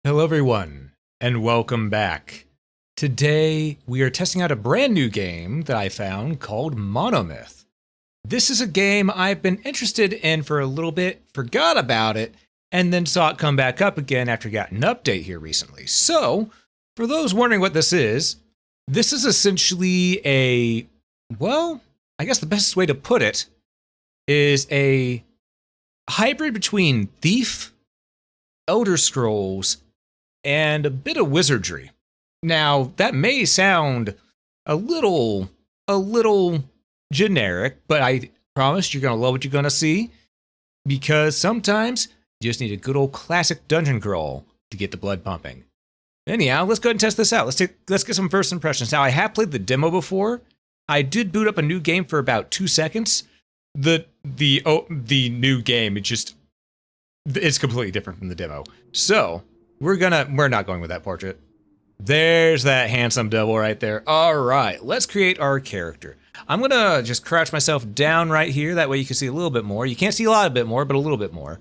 Hello everyone, and welcome back. Today, we are testing out a brand new game that I found called Monomyth. This is a game I've been interested in for a little bit, forgot about it, and then saw it come back up again after I got an update here recently. So, for those wondering what this is essentially I guess the best way to put it is a hybrid between Thief, Elder Scrolls, and a bit of wizardry. Now, that may sound a little generic, but I promise you're going to love what you're going to see, because sometimes you just need a good old classic dungeon crawl to get the blood pumping. Anyhow, let's go ahead and test this out. Let's get some first impressions. Now, I have played the demo before. I did boot up a new game for about 2 seconds. The new game, it's completely different from the demo. So, we're not going with that portrait. There's that handsome devil right there. All right, let's create our character. I'm gonna just crouch myself down right here. That way you can see a little bit more. You can't see a lot bit more, but a little bit more.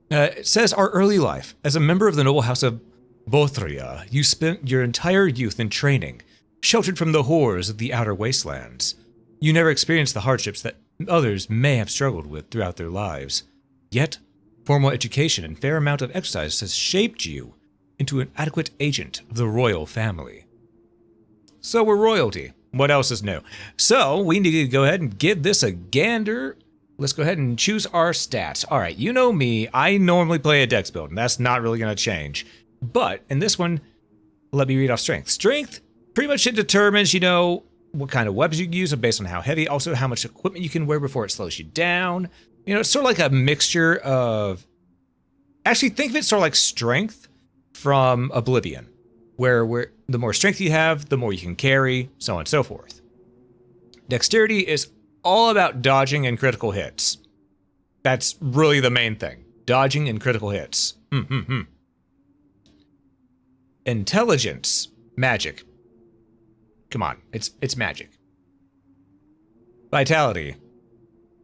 It says, our early life. As a member of the noble house of Bothria, you spent your entire youth in training, sheltered from the horrors of the outer wastelands. You never experienced the hardships that others may have struggled with throughout their lives. Yet, formal education and fair amount of exercise has shaped you into an adequate agent of the royal family. So we're royalty. What else is new? So we need to go ahead and give this a gander. Let's go ahead and choose our stats. All right, you know me. I normally play a dex build, and that's not really going to change. But in this one, let me read off strength. Strength, pretty much it determines, what kind of weapons you can use based on how heavy, also how much equipment you can wear before it slows you down. It's sort of like a mixture of... Actually, think of it sort of like strength from Oblivion, where the more strength you have, the more you can carry, so on and so forth. Dexterity is all about dodging and critical hits. That's really the main thing. Dodging and critical hits. Intelligence. Magic. Come on, it's magic. Vitality.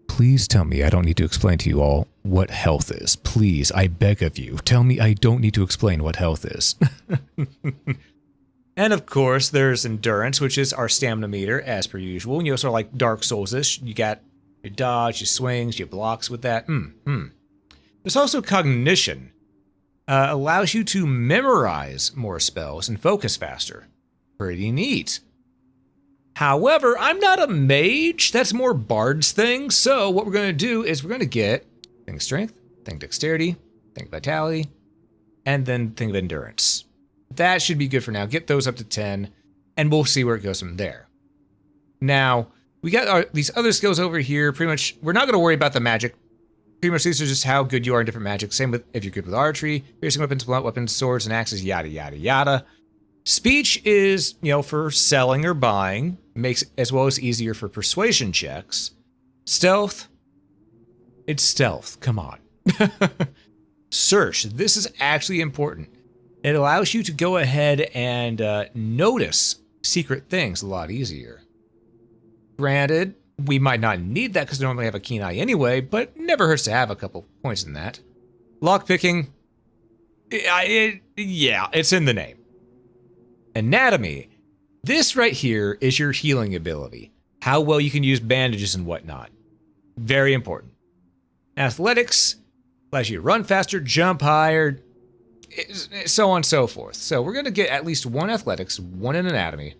Please tell me I don't need to explain to you all what health is. Please, I beg of you, tell me I don't need to explain what health is. And of course, there's endurance, which is our stamina meter, as per usual. Sort of like Dark Souls-ish. You got your dodge, your swings, your blocks with that. There's also cognition. Allows you to memorize more spells and focus faster. Pretty neat. However, I'm not a mage. That's more Bard's thing. So what we're going to do is we're going to get thing of strength, thing of dexterity, thing of vitality, and then thing of endurance. That should be good for now. Get those up to 10, and we'll see where it goes from there. Now, we got these other skills over here. Pretty much, we're not going to worry about the magic. Pretty much, these are just how good you are in different magic. Same with if you're good with archery, piercing weapons, blunt weapons, swords, and axes, yada, yada, yada. Speech is, for selling or buying, makes it as well as easier for persuasion checks. Stealth, it's stealth, come on. Search, this is actually important. It allows you to go ahead and notice secret things a lot easier. Granted, we might not need that because we normally have a keen eye anyway, but it never hurts to have a couple points in that. Lockpicking, yeah, it's in the name. Anatomy. This right here is your healing ability. How well you can use bandages and whatnot. Very important. Athletics allows you to run faster, jump higher, so on and so forth. So we're going to get at least 1 athletics, 1 in anatomy.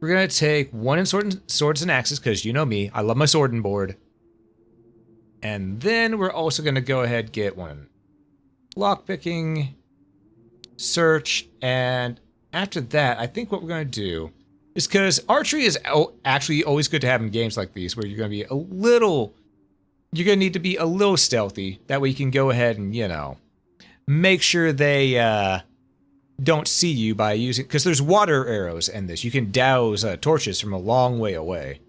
We're going to take 1 in swords and axes, because you know me, I love my sword and board. And then we're also going to go ahead and get 1 lockpicking, search, and after that, I think what we're going to do is, because archery is actually always good to have in games like these, where you're going to be you're going to need to be a little stealthy. That way you can go ahead and, make sure they don't see you by using, because there's water arrows in this. You can douse torches from a long way away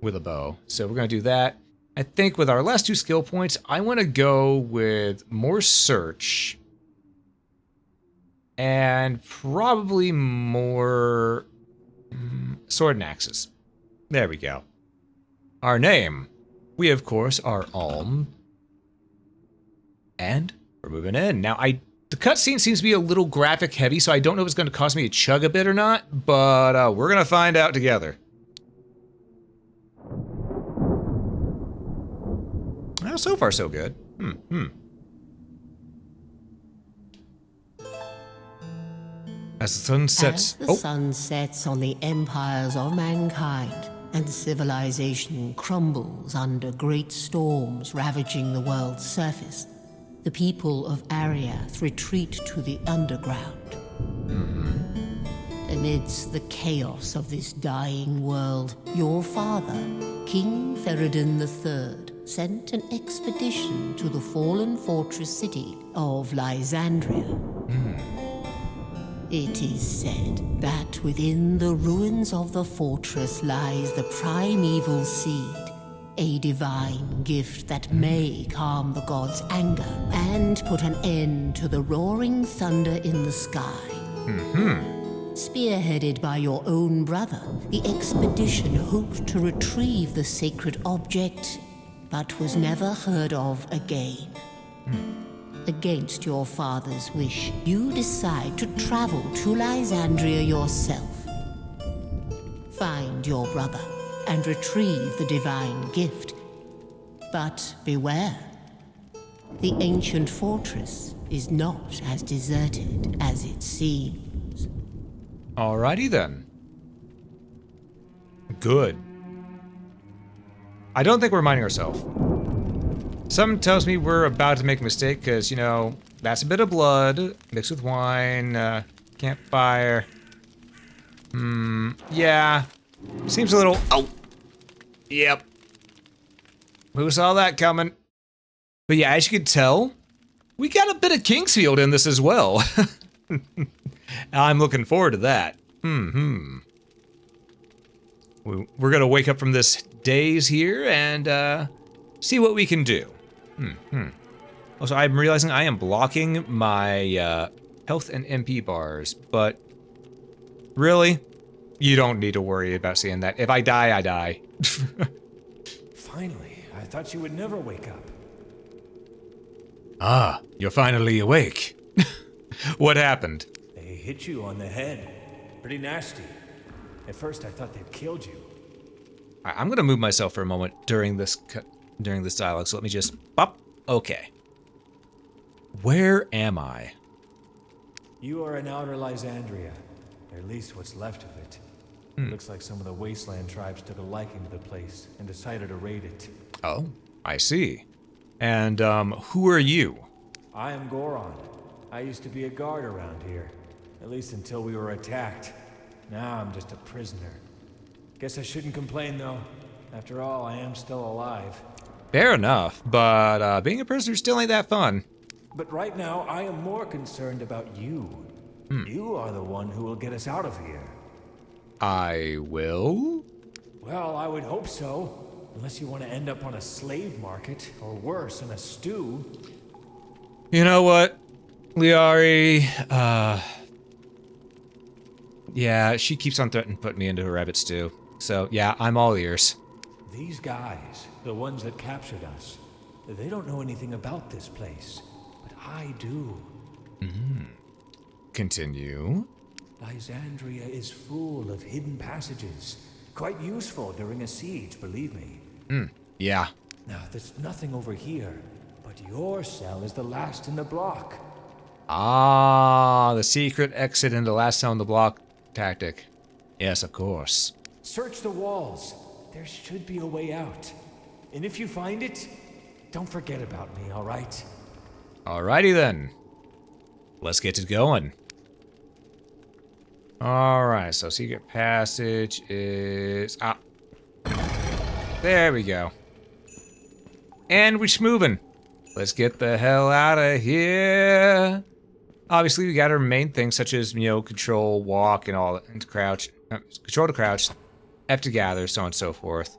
with a bow. So we're going to do that. I think with our last 2 skill points, I want to go with more search. And probably more sword and axes. There we go. Our name. We, of course, are Alm. And we're moving in. Now, I The cutscene seems to be a little graphic heavy, so I don't know if it's going to cause me to chug a bit or not, but we're going to find out together. Well, so far so good. As the sun sets... As the sun sets on the empires of mankind, and civilization crumbles under great storms ravaging the world's surface, the people of Ariath retreat to the underground. Amidst the chaos of this dying world, your father, King Ferredin III, sent an expedition to the fallen fortress city of Lysandria. It is said that within the ruins of the fortress lies the primeval seed, a divine gift that may calm the gods' anger and put an end to the roaring thunder in the sky. Spearheaded by your own brother, the expedition hoped to retrieve the sacred object, but was never heard of again. Against your father's wish, you decide to travel to Lysandria yourself. Find your brother and retrieve the divine gift. But beware, the ancient fortress is not as deserted as it seems. Alrighty then. Good. I don't think we're minding ourselves. Something tells me we're about to make a mistake, because, you know, that's a bit of blood mixed with wine, campfire. Yeah. Seems a little... Oh! Yep. Who saw that coming? But yeah, as you can tell, we got a bit of Kingsfield in this as well. I'm looking forward to that. We're gonna wake up from this daze here and see what we can do. Also, I'm realizing I am blocking my health and MP bars, but really, you don't need to worry about seeing that. If I die, I die. Finally, I thought you would never wake up. Ah, you're finally awake. What happened? They hit you on the head. Pretty nasty. At first, I thought they'd killed you. I'm gonna move myself for a moment during this dialogue, so let me just pop. Okay. Where am I? You are in outer Lysandria, or at least what's left of it. Looks like some of the wasteland tribes took a liking to the place and decided to raid it. Oh, I see. And who are you? I am Goron. I used to be a guard around here, at least until we were attacked. Now I'm just a prisoner. Guess I shouldn't complain though. After all, I am still alive. Fair enough, but being a prisoner still ain't that fun. But right now, I am more concerned about you. You are the one who will get us out of here. I will? Well, I would hope so. Unless you want to end up on a slave market, or worse, in a stew. You know what, Liari, yeah, she keeps on threatening to put me into a rabbit stew. So, yeah, I'm all ears. These guys, the ones that captured us, they don't know anything about this place. But I do. Continue. Lysandria is full of hidden passages. Quite useful during a siege, believe me. Yeah. Now, there's nothing over here, but your cell is the last in the block. Ah, the secret exit into last cell in the block tactic. Yes, of course. Search the walls. There should be a way out. And if you find it, don't forget about me, all right? Alrighty then. Let's get it going. Alright, so secret passage is... Ah. There we go. And we're moving. Let's get the hell out of here. Obviously, we got our main things such as, you know, control, walk, and all, and to crouch. Control to crouch, F to gather, so on and so forth.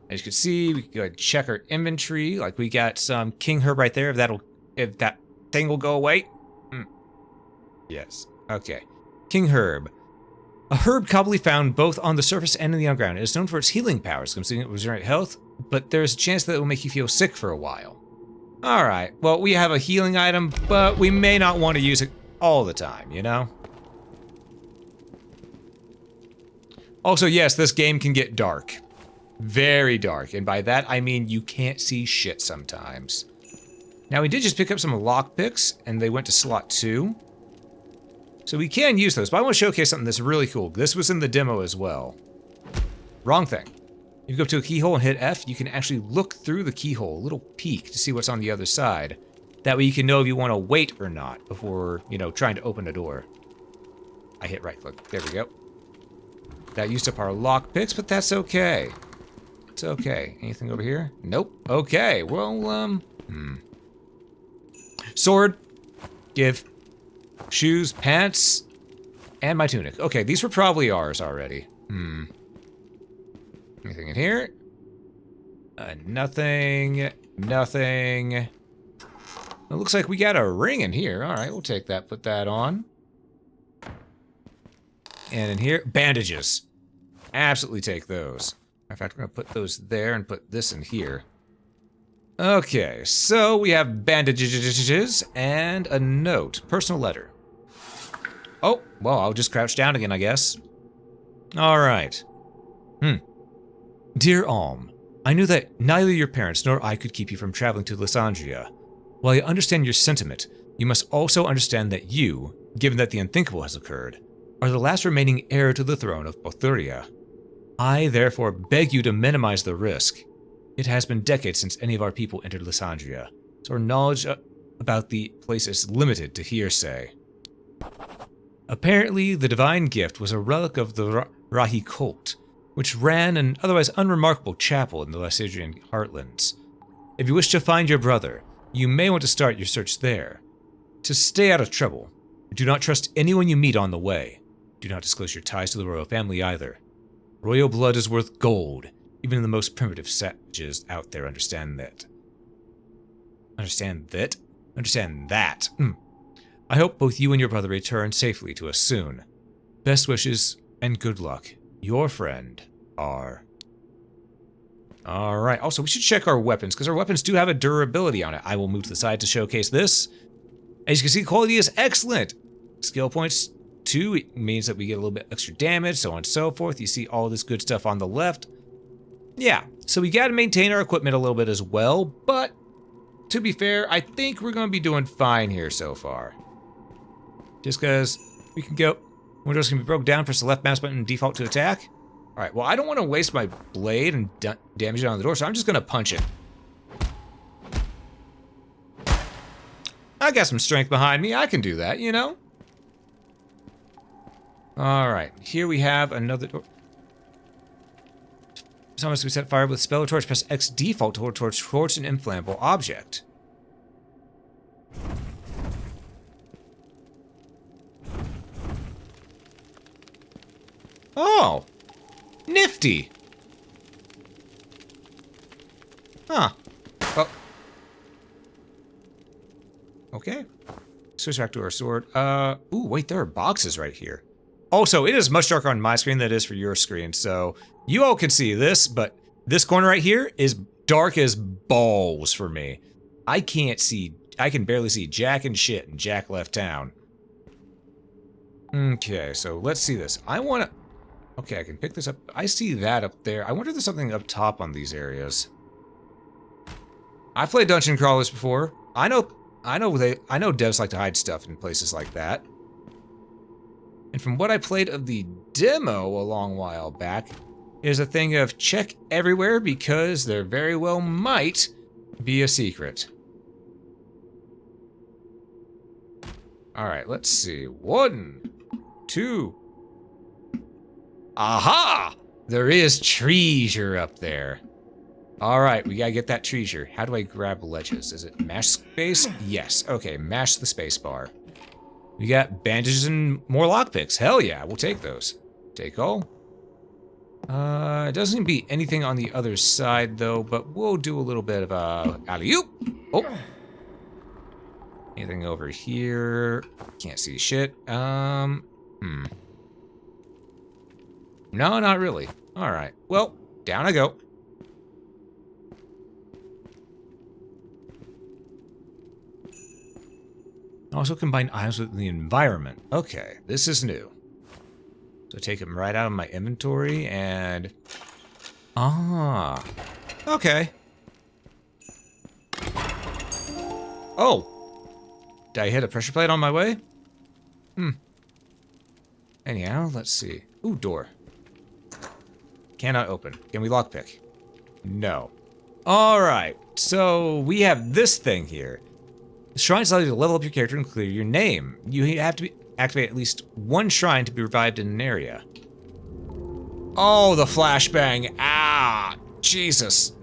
As you can see, we can go ahead and check our inventory. Like, we got some king herb right there. If that thing will go away. Yes. Okay. King herb. A herb commonly found both on the surface and in the underground. It is known for its healing powers, considering it will regenerate health, but there's a chance that it will make you feel sick for a while. Alright, well, we have a healing item, but we may not want to use it all the time, you know? Also, yes, this game can get dark. Very dark, and by that I mean you can't see shit sometimes. Now, we did just pick up some lockpicks, and they went to slot 2. So we can use those, but I want to showcase something that's really cool. This was in the demo as well. Wrong thing. If you go up to a keyhole and hit F, you can actually look through the keyhole, a little peek to see what's on the other side. That way you can know if you want to wait or not before, you know, trying to open a door. I hit right click. There we go. That used up our lockpicks, but that's okay. It's okay. Anything over here? Nope. Okay, well, Sword. Give. Shoes, pants, and my tunic. Okay, these were probably ours already. Anything in here? Nothing. Nothing. It looks like we got a ring in here. Alright, we'll take that, put that on. And in here, bandages. Absolutely take those. In fact, we're gonna put those there and put this in here. Okay, so we have bandages and a note. Personal letter. Oh, well, I'll just crouch down again, I guess. Alright. Dear Alm, I knew that neither your parents nor I could keep you from traveling to Lysandria. While I understand your sentiment, you must also understand that you, given that the unthinkable has occurred, are the last remaining heir to the throne of Bothuria. I therefore beg you to minimize the risk. It has been decades since any of our people entered Lysandria, so our knowledge about the place is limited to hearsay. Apparently, the divine gift was a relic of the Rahi cult, which ran an otherwise unremarkable chapel in the Lysandrian heartlands. If you wish to find your brother, you may want to start your search there. To stay out of trouble, do not trust anyone you meet on the way. Do not disclose your ties to the royal family either. Royal blood is worth gold. Even the most primitive savages out there understand that. Understand that? Understand that. I hope both you and your brother return safely to us soon. Best wishes and good luck. Your friend, R. Alright, also we should check our weapons, because our weapons do have a durability on it. I will move to the side to showcase this. As you can see, quality is excellent. Skill points 2, it means that we get a little bit extra damage, so on and so forth. You see all this good stuff on the left. Yeah, so we gotta maintain our equipment a little bit as well, but to be fair, I think we're gonna be doing fine here so far. Just because we can go, windows can be broken down, press the left mouse button and default to attack. Alright, well I don't want to waste my blade and damage it on the door, so I'm just gonna punch it. I got some strength behind me, I can do that, you know? Alright, here we have another door. Sometimes we set fire with spell or torch, press X default to torch an inflammable object. Oh! Nifty! Huh. Well. Okay. Switch back to our sword. Ooh, wait, there are boxes right here. Also, it is much darker on my screen than it is for your screen, so you all can see this, but this corner right here is dark as balls for me. I can't see, I can barely see Jack and shit, and Jack left town. Okay, so let's see this. I wanna, okay, I can pick this up. I see that up there. I wonder if there's something up top on these areas. I've played dungeon crawlers before. I know devs like to hide stuff in places like that. And from what I played of the demo a long while back, is a thing of check everywhere because there very well might be a secret. Alright, let's see. 1, 2. Aha! There is treasure up there. Alright, we gotta get that treasure. How do I grab ledges? Is it mash space? Yes. Okay, mash the space bar. We got bandages and more lockpicks. Hell yeah, we'll take those. Take all. It doesn't seem to be anything on the other side though, but we'll do a little bit of alley-oop. Oh. Anything over here? Can't see shit. No, not really. Alright, well, down I go. Also combine items with the environment. Okay, this is new. So take them right out of my inventory and... Ah. Okay. Oh. Did I hit a pressure plate on my way? Anyhow, let's see. Ooh, door. Cannot open. Can we lockpick? No. Alright, so we have this thing here. The shrines allow you to level up your character and clear your name. You have to activate at least one shrine to be revived in an area. Oh, the flashbang. Ah, Jesus.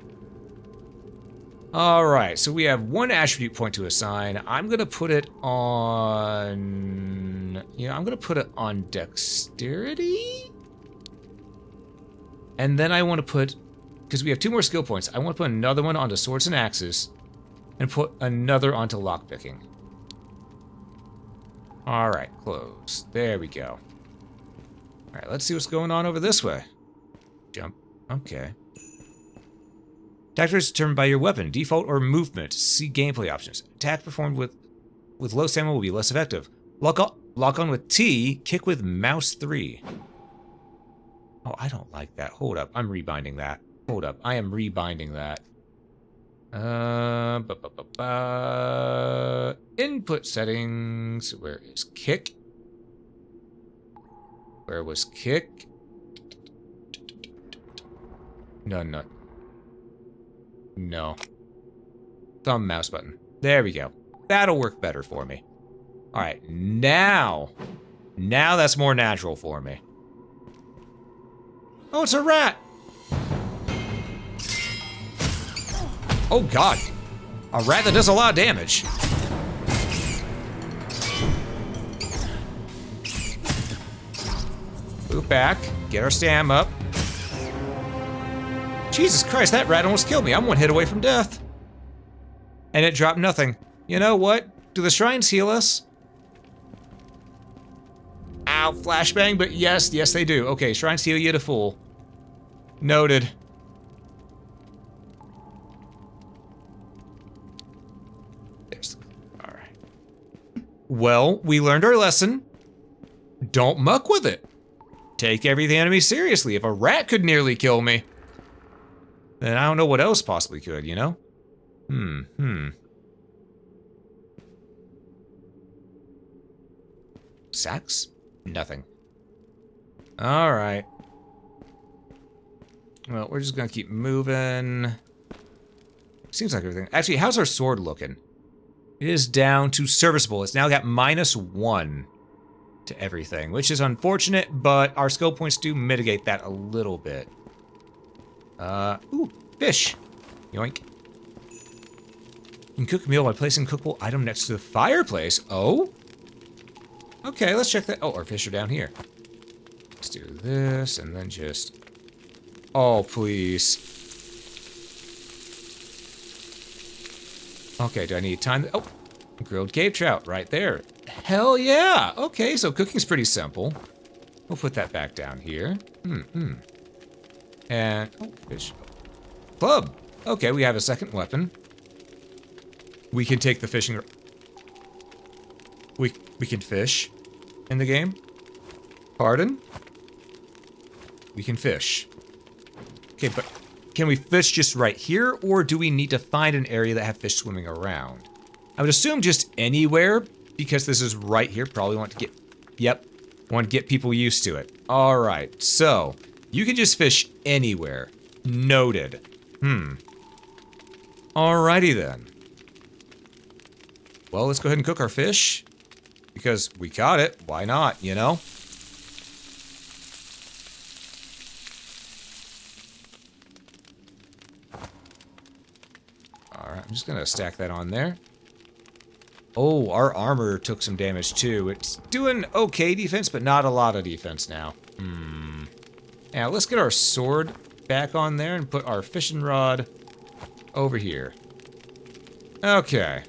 Alright, so we have one attribute point to assign. I'm gonna put it on... Yeah, I'm gonna put it on dexterity? And then I want to put... Because we have 2 more skill points, I want to put another one onto swords and axes. And put another onto lockpicking. Alright, close. There we go. Alright, let's see what's going on over this way. Jump. Okay. Attack is determined by your weapon, default or movement. See gameplay options. Attack performed with low stamina will be less effective. Lock on with T, kick with mouse 3. Oh, I don't like that. Hold up, I'm rebinding that. Hold up, I am rebinding that. Input settings. Where is kick? Where was kick? No. Thumb mouse button. There we go. That'll work better for me. Alright, now that's more natural for me. Oh, it's a rat! Oh god. A rat that does a lot of damage. Move back. Get our stam up. Jesus Christ, that rat almost killed me. I'm 1 hit away from death. And it dropped nothing. You know what? Do the shrines heal us? Ow, flashbang, but yes, they do. Okay, shrines heal you to full. Noted. Alright. Well, we learned our lesson. Don't muck with it. Take every enemy seriously. If a rat could nearly kill me, then I don't know what else possibly could, you know? Sacks? Nothing. Alright. Well, we're just gonna keep moving. Seems like everything. Actually, how's our sword looking? It is down to serviceable. It's now got -1 to everything, which is unfortunate, but our skill points do mitigate that a little bit. Ooh, fish. Yoink. You can cook a meal by placing a cookable item next to the fireplace. Oh? Okay, let's check that. Oh, our fish are down here. Let's do this, and then just... Oh, please. Okay, do I need time? Oh, grilled cave trout right there. Hell yeah! Okay, so cooking's pretty simple. We'll put that back down here. And, oh, fish. Club! Okay, we have a second weapon. We can take the fishing... We can fish in the game. Pardon? We can fish. Okay, but can we fish just right here, or do we need to find an area that have fish swimming around? I would assume just anywhere, because this is right here. Probably want to get... Yep. Want to get people used to it. Alright, so... You can just fish anywhere. Noted. Alrighty then. Well, let's go ahead and cook our fish. Because we caught it. Why not, you know? Alright, I'm just gonna stack that on there. Oh, our armor took some damage too. It's doing okay defense, but not a lot of defense now. Now, let's get our sword back on there and put our fishing rod over here. Okay.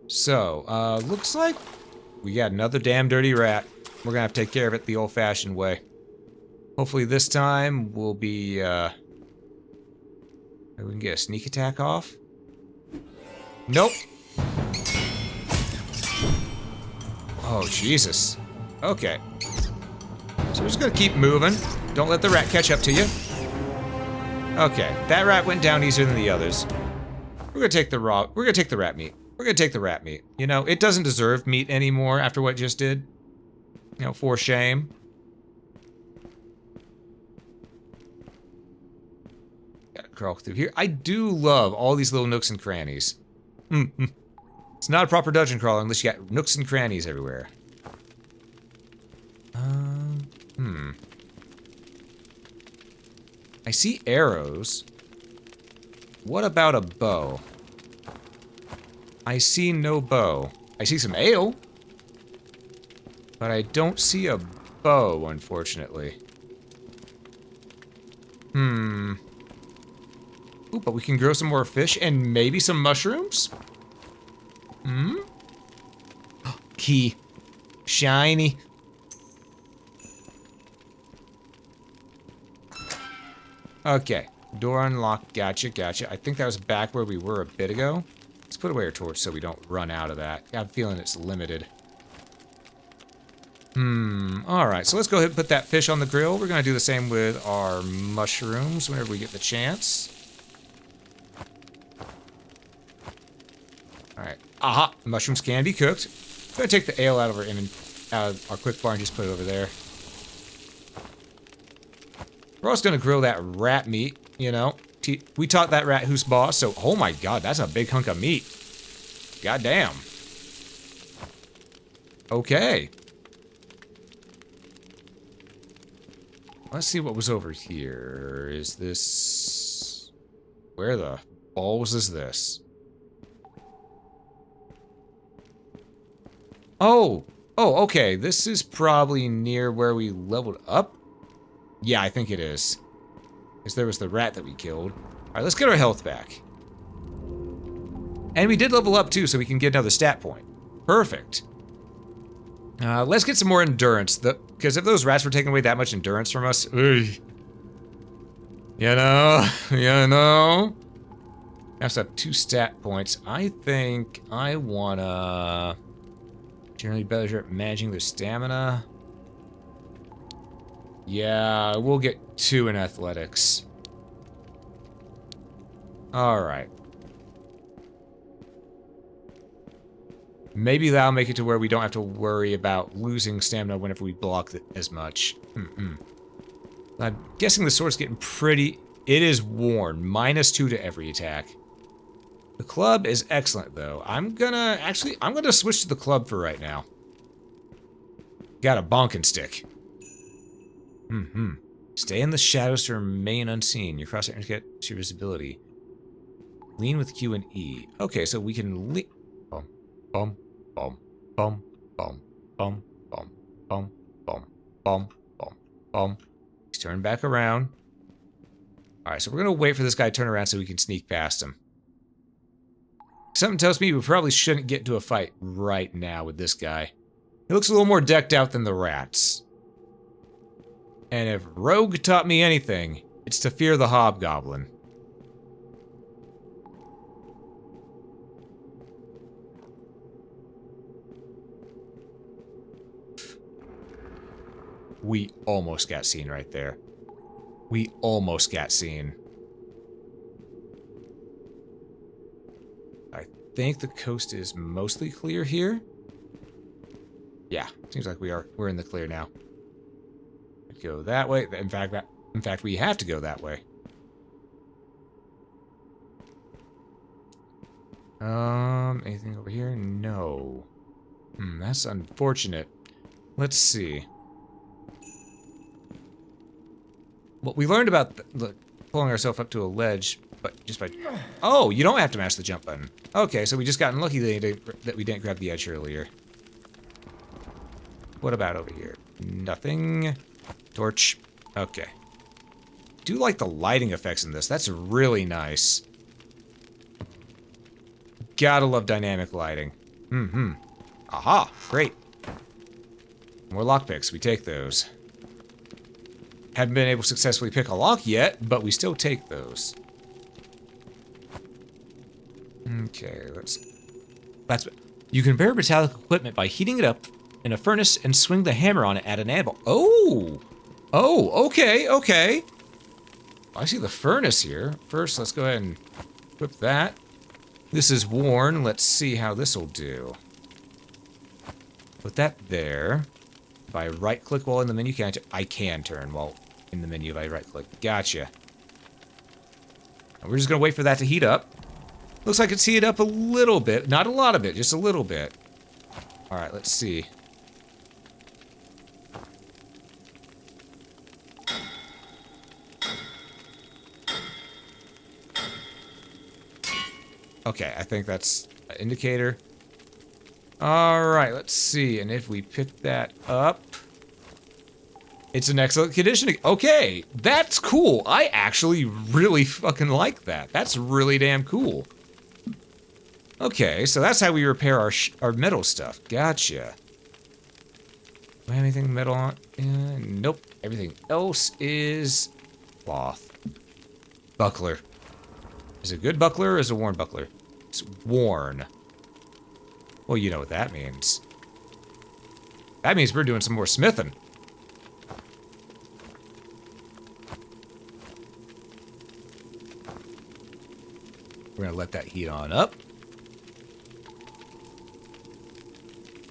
So, looks like we got another damn dirty rat. We're gonna have to take care of it the old-fashioned way. Hopefully this time we'll be, we can get a sneak attack off. Nope. Oh, Jesus. Okay. So we're just gonna keep moving. Don't let the rat catch up to you. Okay, that rat went down easier than the others. We're gonna take the rat meat. We're gonna take the rat meat. You know, it doesn't deserve meat anymore after what it just did. You know, for shame. Gotta crawl through here. I do love all these little nooks and crannies. It's not a proper dungeon crawler unless you got nooks and crannies everywhere. I see arrows. What about a bow? I see no bow. I see some ale. But I don't see a bow, unfortunately. Ooh, but we can grow some more fish and maybe some mushrooms? Key. Shiny. Okay. Door unlocked. Gotcha, gotcha. I think that was back where we were a bit ago. Let's put away our torch so we don't run out of that. I have a feeling it's limited. Alright, so let's go ahead and put that fish on the grill. We're going to do the same with our mushrooms whenever we get the chance. Alright. Aha! Mushrooms can be cooked. I'm going to take the ale out of our quick bar and just put it over there. We're also going to grill that rat meat, you know. We taught that rat who's boss, so... Oh my god, that's a big hunk of meat. Goddamn. Okay. Let's see what was over here. Is this... Where the balls is this? Oh! Oh, okay. This is probably near where we leveled up? Yeah, I think it is. Because there was the rat that we killed. Alright, let's get our health back. And we did level up too, so we can get another stat point. Perfect. Let's get some more endurance. Because if those rats were taking away that much endurance from us... Ugh, you know? I also have 2 stat points. I think I wanna... Generally better at managing their stamina. Yeah, we'll get 2 in athletics. Alright. Maybe that'll make it to where we don't have to worry about losing stamina whenever we block it as much. I'm guessing the sword's getting pretty... It is worn. -2 to every attack. The club is excellent, though. I'm gonna switch to the club for right now. Got a bonking stick. Stay in the shadows to remain unseen. Your crosshair get your visibility. Lean with Q and E. Okay, so we can lean... Bum, bum, bum, bum, bum, bum, bum, bum, bum, bum, bum. He's turning back around. Alright, so we're gonna wait for this guy to turn around so we can sneak past him. Something tells me we probably shouldn't get into a fight right now with this guy. He looks a little more decked out than the rats. And if Rogue taught me anything, it's to fear the hobgoblin. We almost got seen right there. We almost got seen. I think the coast is mostly clear here. Yeah, seems like we're in the clear now. Go that way. In fact, we have to go that way. Anything over here? No. That's unfortunate. Let's see. What we learned about pulling ourselves up to a ledge, but just by... Oh, you don't have to mash the jump button. Okay, so we just got unlucky that we didn't grab the edge earlier. What about over here? Nothing. Torch. Okay. Do like the lighting effects in this. That's really nice. Gotta love dynamic lighting. Aha! Great. More lockpicks. We take those. Haven't been able to successfully pick a lock yet, but we still take those. Okay, that's you can repair metallic equipment by heating it up in a furnace and swing the hammer on it at an anvil. Oh! Oh, okay, okay. I see the furnace here. First, let's go ahead and equip that. This is worn. Let's see how this will do. Put that there. If I right-click while in the menu, I can turn while in the menu if I right-click. Gotcha. And we're just going to wait for that to heat up. Looks like it's heated up a little bit. Not a lot of it, just a little bit. Alright, let's see. Okay, I think that's an indicator. Alright, let's see. And if we pick that up... It's in excellent condition. Okay, that's cool. I actually really fucking like that. That's really damn cool. Okay, so that's how we repair our metal stuff. Gotcha. Do I have anything metal on? Nope. Everything else is cloth. Buckler. Is it a good buckler or is it a worn buckler? It's worn. Well, you know what that means. That means we're doing some more smithing. We're gonna let that heat on up.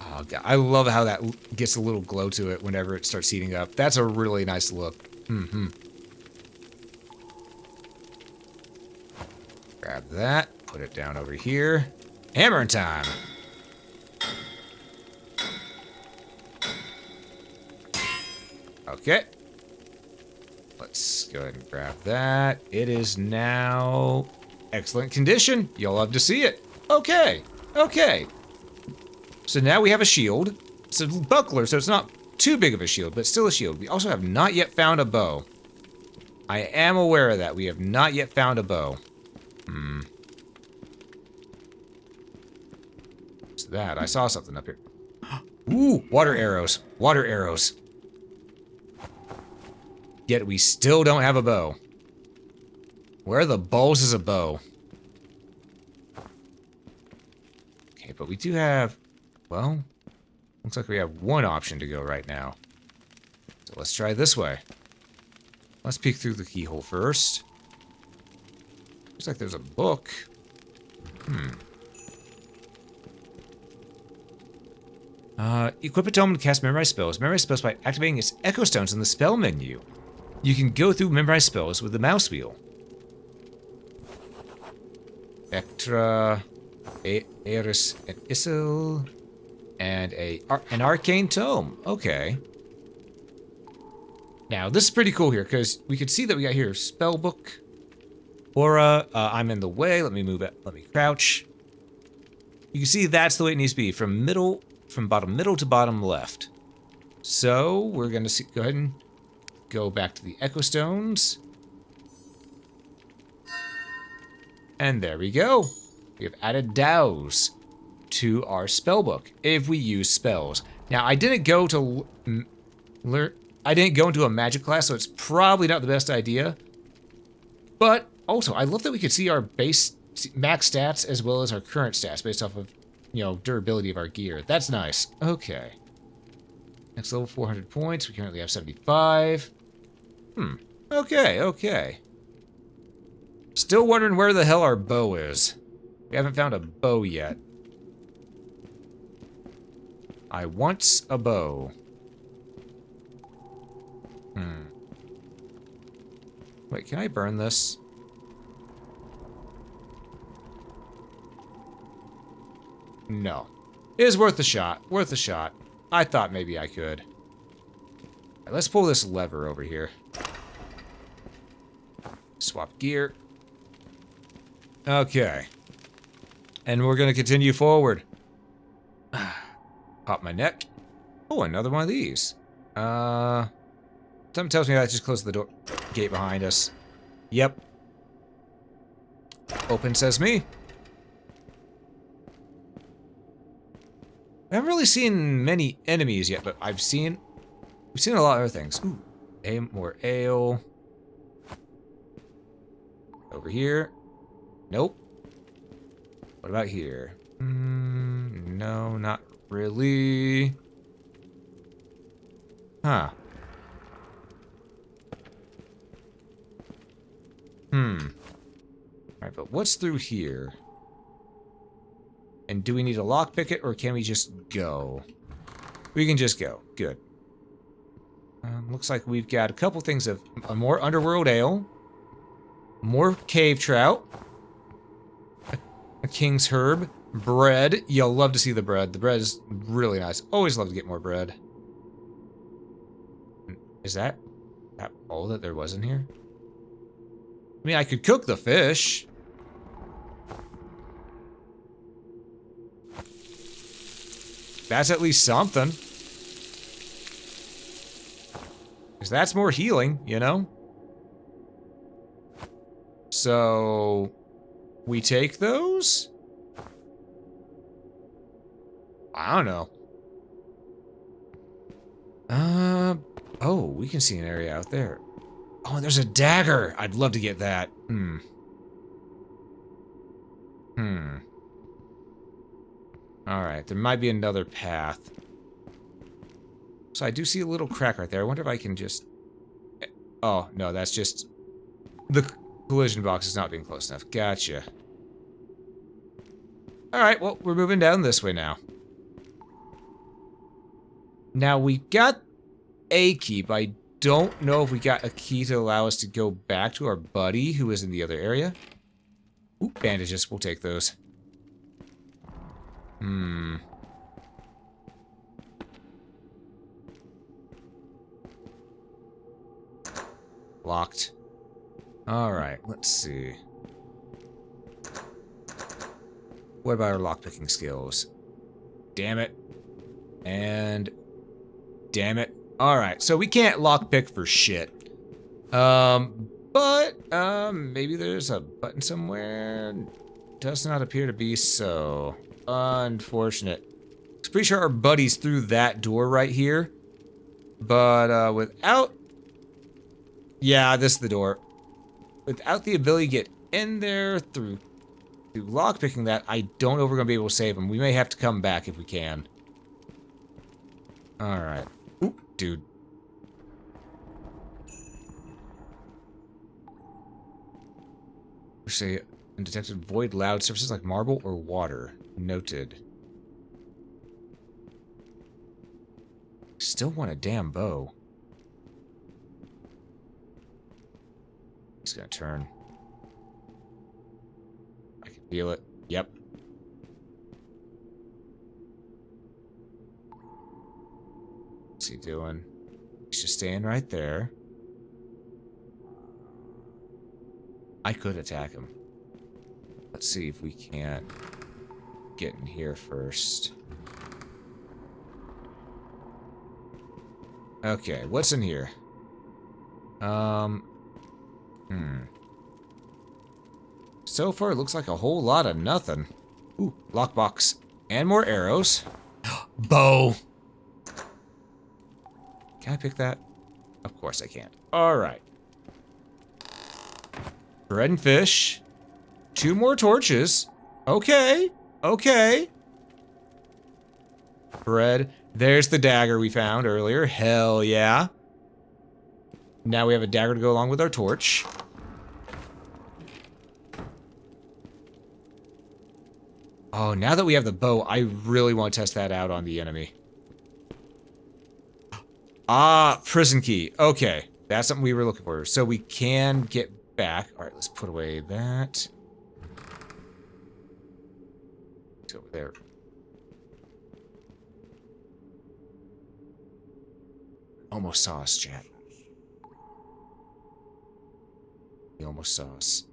Oh, God. I love how that gets a little glow to it whenever it starts heating up. That's a really nice look. Grab that, put it down over here. Hammering time. Okay. Let's go ahead and grab that. It is now excellent condition. You'll love to see it. Okay. Okay. So now we have a shield. It's a buckler, so it's not too big of a shield, but still a shield. We also have not yet found a bow. I am aware of that. We have not yet found a bow. What's that? I saw something up here. Ooh, water arrows. Water arrows. Yet we still don't have a bow. Where are the balls is a bow? Okay, but we do have... Well, looks like we have one option to go right now. So let's try this way. Let's peek through the keyhole first. Looks like there's a book. Equip a tome to cast memorize spells. Memorize spells by activating its echo stones in the spell menu. You can go through memorize spells with the mouse wheel. Vectra, Eris, and Isil, and an arcane tome. Okay. Now this is pretty cool here because we can see that we got here spell book, aura. I'm in the way. Let me move it. Let me crouch. You can see that's the way it needs to be from bottom middle to bottom left. So we're gonna go ahead and go back to the echo stones. And there we go. We have added dows to our spellbook if we use spells. Now I didn't go to I didn't go into a magic class, so it's probably not the best idea. But also, I love that we could see our base max stats as well as our current stats based off of, you know, durability of our gear. That's nice. Okay. Next level, 400 points. We currently have 75. Okay, okay. Still wondering where the hell our bow is. We haven't found a bow yet. I want a bow. Wait, can I burn this? No. It is worth a shot. Worth a shot. I thought maybe I could. All right, let's pull this lever over here. Swap gear. Okay. And we're going to continue forward. Pop my neck. Oh, another one of these. Something tells me that I just closed the door gate behind us. Yep. Open sesame. I haven't really seen many enemies yet, but we've seen a lot of other things. Ooh, more ale. Over here. Nope. What about here? No, not really. Huh. Alright, but what's through here? And do we need to lockpick it, or can we just go? We can just go. Good. Looks like we've got a couple things of a more underworld ale, more cave trout, a king's herb, bread. You'll love to see the bread. The bread is really nice. Always love to get more bread. Is that all that there was in here? I mean, I could cook the fish. That's at least something. Because that's more healing, you know? So, we take those? I don't know. Oh, we can see an area out there. Oh, and there's a dagger. I'd love to get that. Alright, there might be another path. So I do see a little crack right there. I wonder if I can just... Oh, no, that's just... The collision box is not being close enough. Gotcha. Alright, well, we're moving down this way now. Now, we got a key, but I don't know if we got a key to allow us to go back to our buddy who is in the other area. Ooh, bandages. We'll take those. Locked. Alright, let's see. What about our lockpicking skills? Damn it. And... Damn it. Alright, so we can't lockpick for shit. Maybe there's a button somewhere. Does not appear to be so. Unfortunate. I'm pretty sure our buddy's through that door right here. But, without... Yeah, this is the door. Without the ability to get in there through lockpicking that, I don't know if we're going to be able to save him. We may have to come back if we can. Alright. Oop, dude. Say, undetected void loud surfaces like marble or water. Noted. Still want a damn bow. He's gonna turn. I can feel it. Yep. What's he doing? He's just staying right there. I could attack him. Let's see if we can't get in here first. Okay, what's in here? So far, it looks like a whole lot of nothing. Ooh, lockbox. And more arrows. Bow! Can I pick that? Of course I can't. Alright. Bread and fish. 2 more torches. Okay. Okay. Bread. There's the dagger we found earlier. Hell yeah. Now we have a dagger to go along with our torch. Oh, now that we have the bow, I really want to test that out on the enemy. Ah, prison key. Okay. That's something we were looking for. So we can get back. Alright, let's put away that. It's over there. Almost saw us, chat. He almost saw us.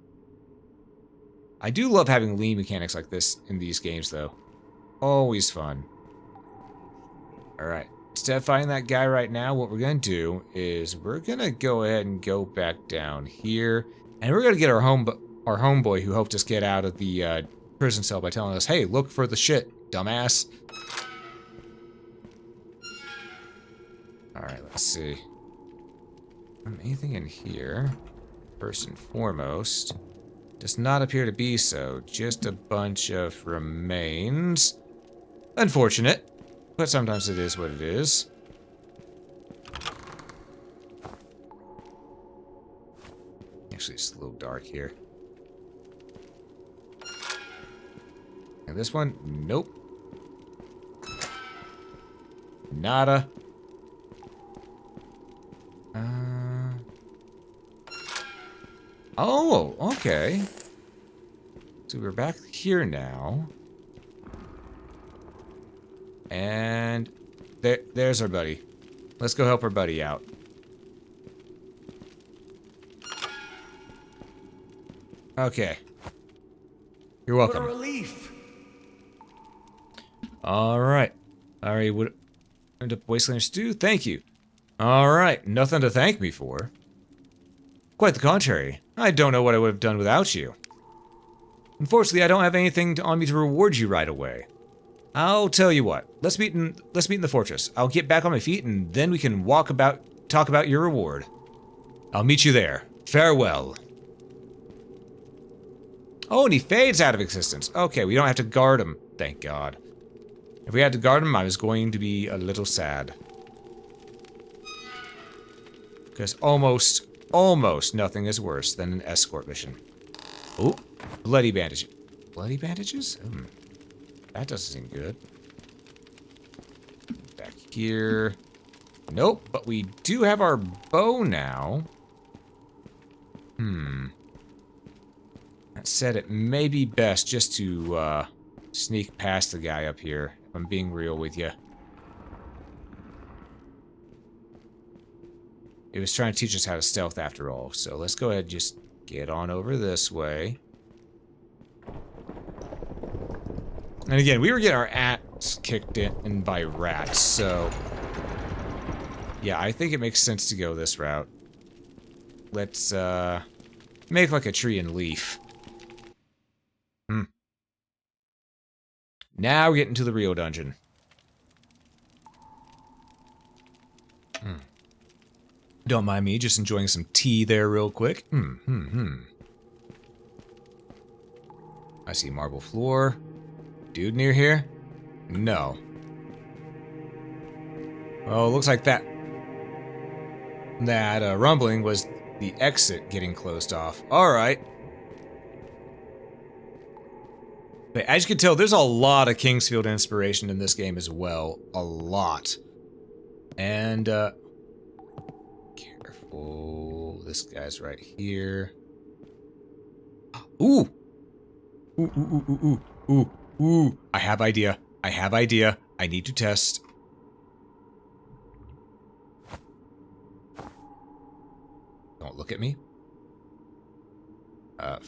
I do love having lean mechanics like this in these games, though. Always fun. Alright. Instead of fighting that guy right now, what we're going to do is we're going to go ahead and go back down here. And we're going to get our homeboy who helped us get out of the prison cell by telling us, hey, look for the shit, dumbass. Alright, let's see. Anything in here? First and foremost. Does not appear to be so. Just a bunch of remains. Unfortunate, but sometimes it is what it is. Actually, it's a little dark here. And this one? Nope. Nada. Oh, okay. So we're back here now. And there's our buddy. Let's go help our buddy out. Okay. You're welcome. What a relief! Alright. Alright, what end up Wasteland Stew? Thank you. Alright, nothing to thank me for. Quite the contrary. I don't know what I would have done without you. Unfortunately, I don't have anything on me to reward you right away. I'll tell you what. Let's meet in the fortress. I'll get back on my feet and then we can talk about your reward. I'll meet you there. Farewell. Oh, and he fades out of existence. Okay, we don't have to guard him. Thank God. If we had to guard him, I was going to be a little sad. Because almost nothing is worse than an escort mission. Oh, bloody bandage. Bloody bandages? That doesn't seem good. Back here. Nope, but we do have our bow now. That said, it may be best just to sneak past the guy up here, if I'm being real with you. It was trying to teach us how to stealth after all, so let's go ahead and just get on over this way. And again, we were getting our ass kicked in by rats, so... yeah, I think it makes sense to go this route. Let's, make like a tree and leaf. Now we're getting to the real dungeon. Don't mind me, just enjoying some tea there real quick. I see marble floor. Dude near here? No. Oh, looks like that rumbling was the exit getting closed off. Alright. But as you can tell, there's a lot of Kingsfield inspiration in this game as well. A lot. And, careful. This guy's right here. Ooh! Ooh. I have idea. I need to test. Don't look at me.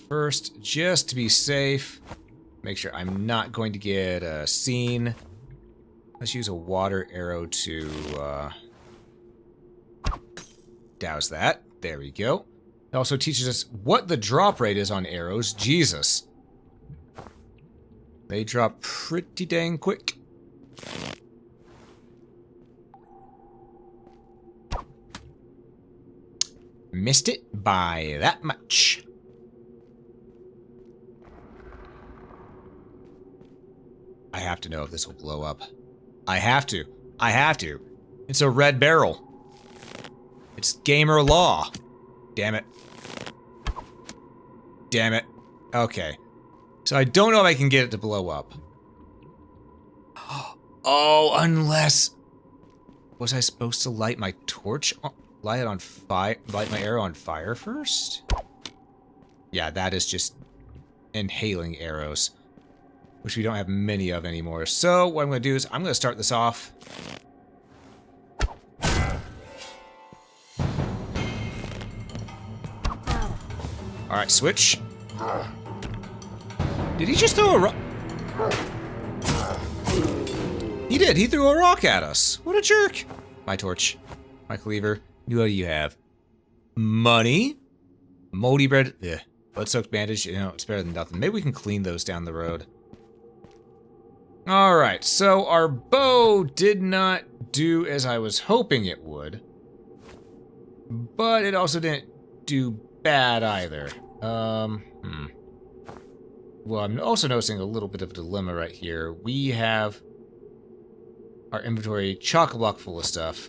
First, just to be safe, make sure I'm not going to get seen. Let's use a water arrow to douse that. There we go. It also teaches us what the drop rate is on arrows. Jesus. They drop pretty dang quick. Missed it by that much. I have to know if this will blow up. I have to. It's a red barrel. It's gamer law. Damn it. Okay. So I don't know if I can get it to blow up. Oh, unless... was I supposed to light my torch? Light my arrow on fire first? Yeah, that is just inhaling arrows, which we don't have many of anymore. So what I'm going to do is I'm going to start this off. All right, switch. Did he just throw a rock? He did. He threw a rock at us. What a jerk. My torch. My cleaver. What do you have? Money? Moldy bread? Ugh. Blood-soaked bandage? You know, it's better than nothing. Maybe we can clean those down the road. Alright, so our bow did not do as I was hoping it would. But it also didn't do bad either. well, I'm also noticing a little bit of a dilemma right here. We have our inventory chock-a-block full of stuff.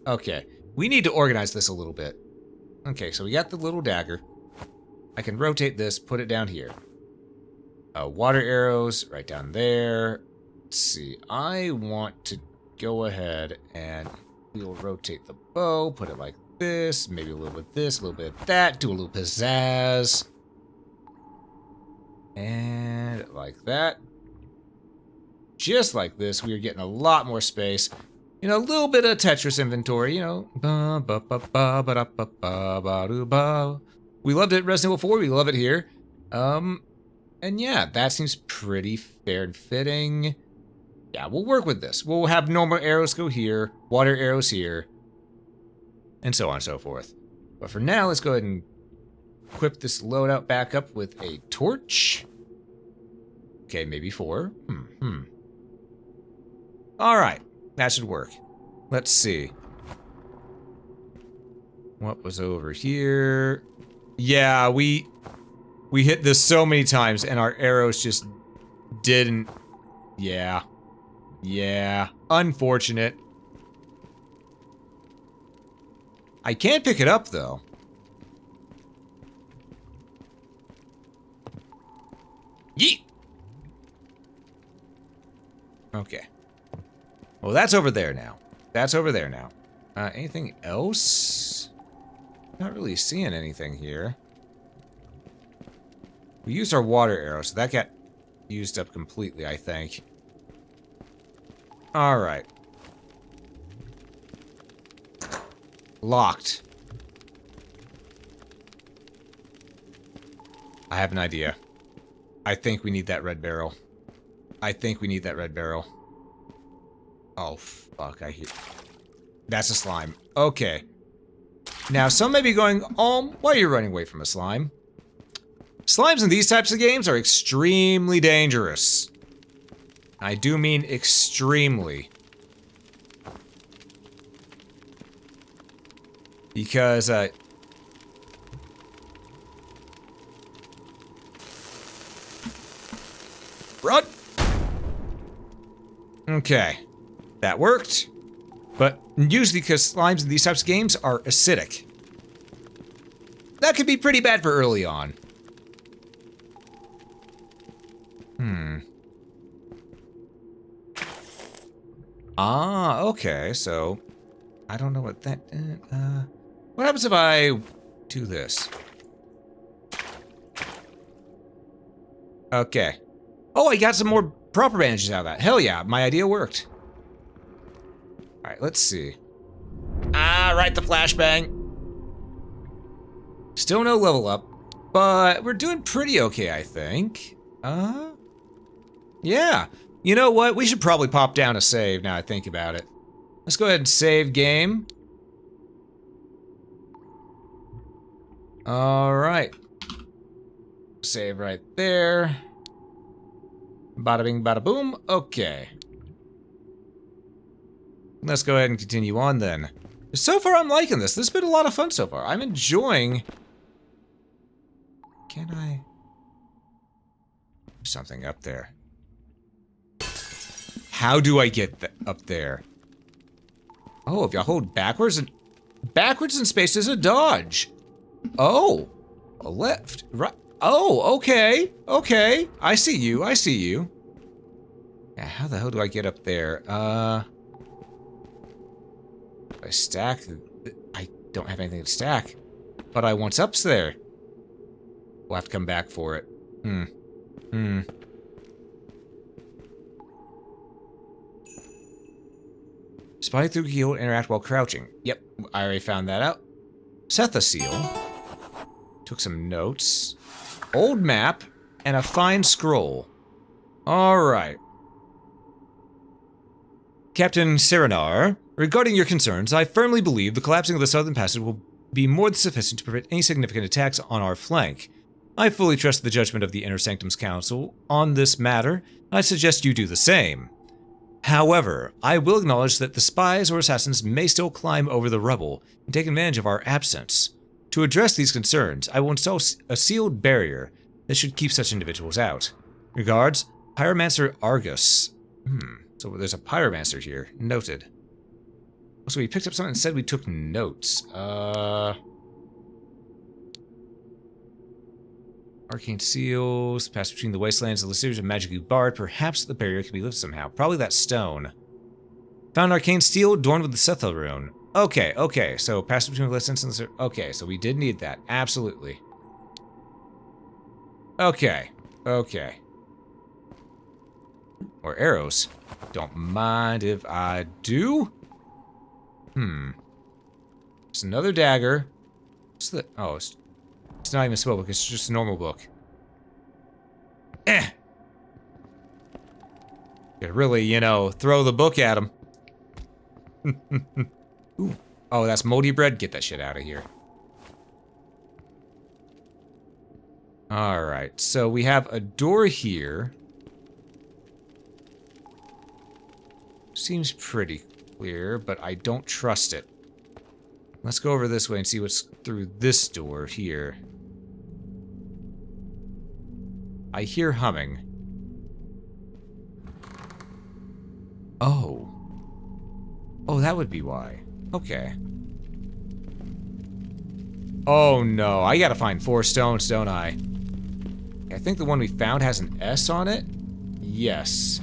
Okay. We need to organize this a little bit. Okay, so we got the little dagger. I can rotate this, put it down here. Water arrows right down there. Let's see. I want to go ahead and we'll rotate the bow, put it like this, maybe a little bit of this, a little bit of that, do a little pizzazz. And like that. Just like this, we are getting a lot more space. You know, a little bit of Tetris inventory, you know. We loved it in Resident Evil 4, we love it here. And yeah, that seems pretty fair and fitting. Yeah, we'll work with this. We'll have normal arrows go here, water arrows here, and so on and so forth. But for now, let's go ahead and equip this loadout back up with a torch. Okay, maybe 4. Alright, that should work. Let's see. What was over here? Yeah, we hit this so many times and our arrows just didn't. Yeah. Yeah. Unfortunate. I can pick it up though. Yeet! Okay. Well, that's over there now. That's over there now. Anything else? Not really seeing anything here. We used our water arrow, so that got used up completely, I think. Alright. Locked. I have an idea. I think we need that red barrel. I think we need that red barrel. Oh, fuck, I hear... That's a slime. Okay. Now, some may be going, why are you running away from a slime? Slimes in these types of games are extremely dangerous. I do mean extremely. Because, run! Okay. That worked. But usually because slimes in these types of games are acidic. That could be pretty bad for early on. Ah, okay, so I don't know what that what happens if I do this? Okay. Oh, I got some more proper bandages out of that. Hell yeah, my idea worked. Alright, let's see. Ah, right, the flashbang. Still no level up, but we're doing pretty okay, I think. Yeah. You know what? We should probably pop down a save now I think about it. Let's go ahead and save game. Alright. Save right there. Bada bing, bada boom. Okay. Let's go ahead and continue on then. So far I'm liking this. This has been a lot of fun so far. I'm enjoying... Can I... There's something up there. How do I get up there? Oh, if you hold backwards and space is a dodge. Oh, a left, right. Oh, okay, okay. I see you. I see you. Yeah, how the hell do I get up there? I stack. I don't have anything to stack, but I want ups there. We'll have to come back for it. Spy through keyhole, interact while crouching. Yep, I already found that out. Set the seal. Took some notes. Old map and a fine scroll. Alright. Captain Serenar, regarding your concerns, I firmly believe the collapsing of the southern passage will be more than sufficient to prevent any significant attacks on our flank. I fully trust the judgment of the Inner Sanctum's Council on this matter, and I suggest you do the same. However, I will acknowledge that the spies or assassins may still climb over the rubble and take advantage of our absence. To address these concerns, I will install a sealed barrier This should keep such individuals out. Regards, Pyromancer Argus. So there's a Pyromancer here. Noted. So we picked up something and said we took notes. Arcane seals, pass between the wastelands and the series of magically barred. Perhaps the barrier can be lifted somehow. Probably that stone. Found arcane steel adorned with the Setha rune. Okay. So pass between the wastelands and the okay, so we did need that. Absolutely. Okay. Or arrows. Don't mind if I do. It's another dagger. What's the... Oh, it's not even a spell book. It's just a normal book. Gotta really, you know, throw the book at him. Ooh. Oh, that's moldy bread. Get that shit out of here. Alright, so we have a door here. Seems pretty clear, but I don't trust it. Let's go over this way and see what's through this door here. I hear humming. Oh. Oh, that would be why. Okay. Oh no, I gotta find 4 stones, don't I? I think the one we found has an S on it? Yes.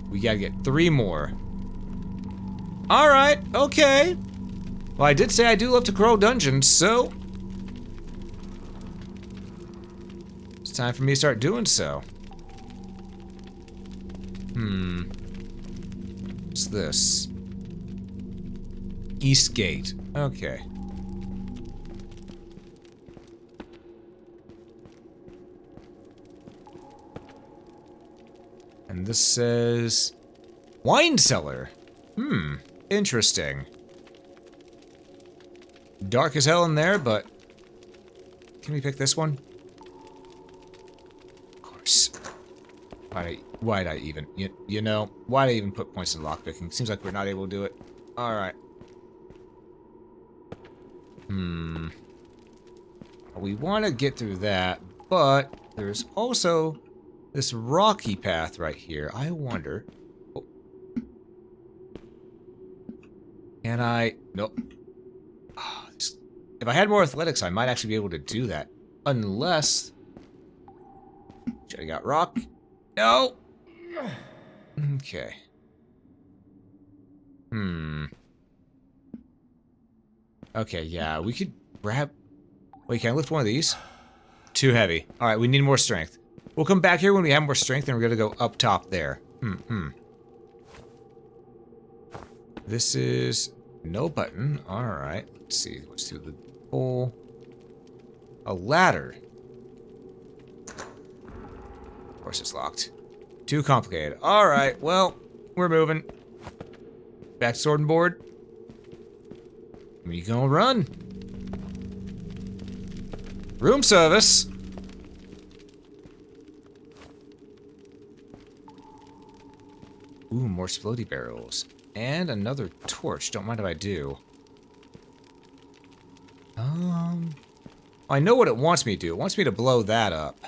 We gotta get 3 more. Alright, okay. Well, I did say I do love to crawl dungeons, so... it's time for me to start doing so. What's this? East Gate. Okay. And this says... wine cellar. Interesting. Dark as hell in there, but... can we pick this one? Of course. Why'd I even... You know, why'd I even put points in lockpicking? Seems like we're not able to do it. Alright. We want to get through that, but there's also this rocky path right here. I wonder... oh. Can I... nope. Oh, if I had more athletics, I might actually be able to do that. Unless... should have got rock. No! Okay. Okay, yeah, we could grab... wait, can I lift one of these? Too heavy. Alright, we need more strength. We'll come back here when we have more strength, and we're gonna go up top there. This is... no button. Alright, let's see. What's through the hole? A ladder. Of course it's locked. Too complicated. Alright, well, we're moving. Back to sword and board. We gonna run. Room service. Ooh, more splody barrels. And another torch. Don't mind if I do. I know what it wants me to do. It wants me to blow that up.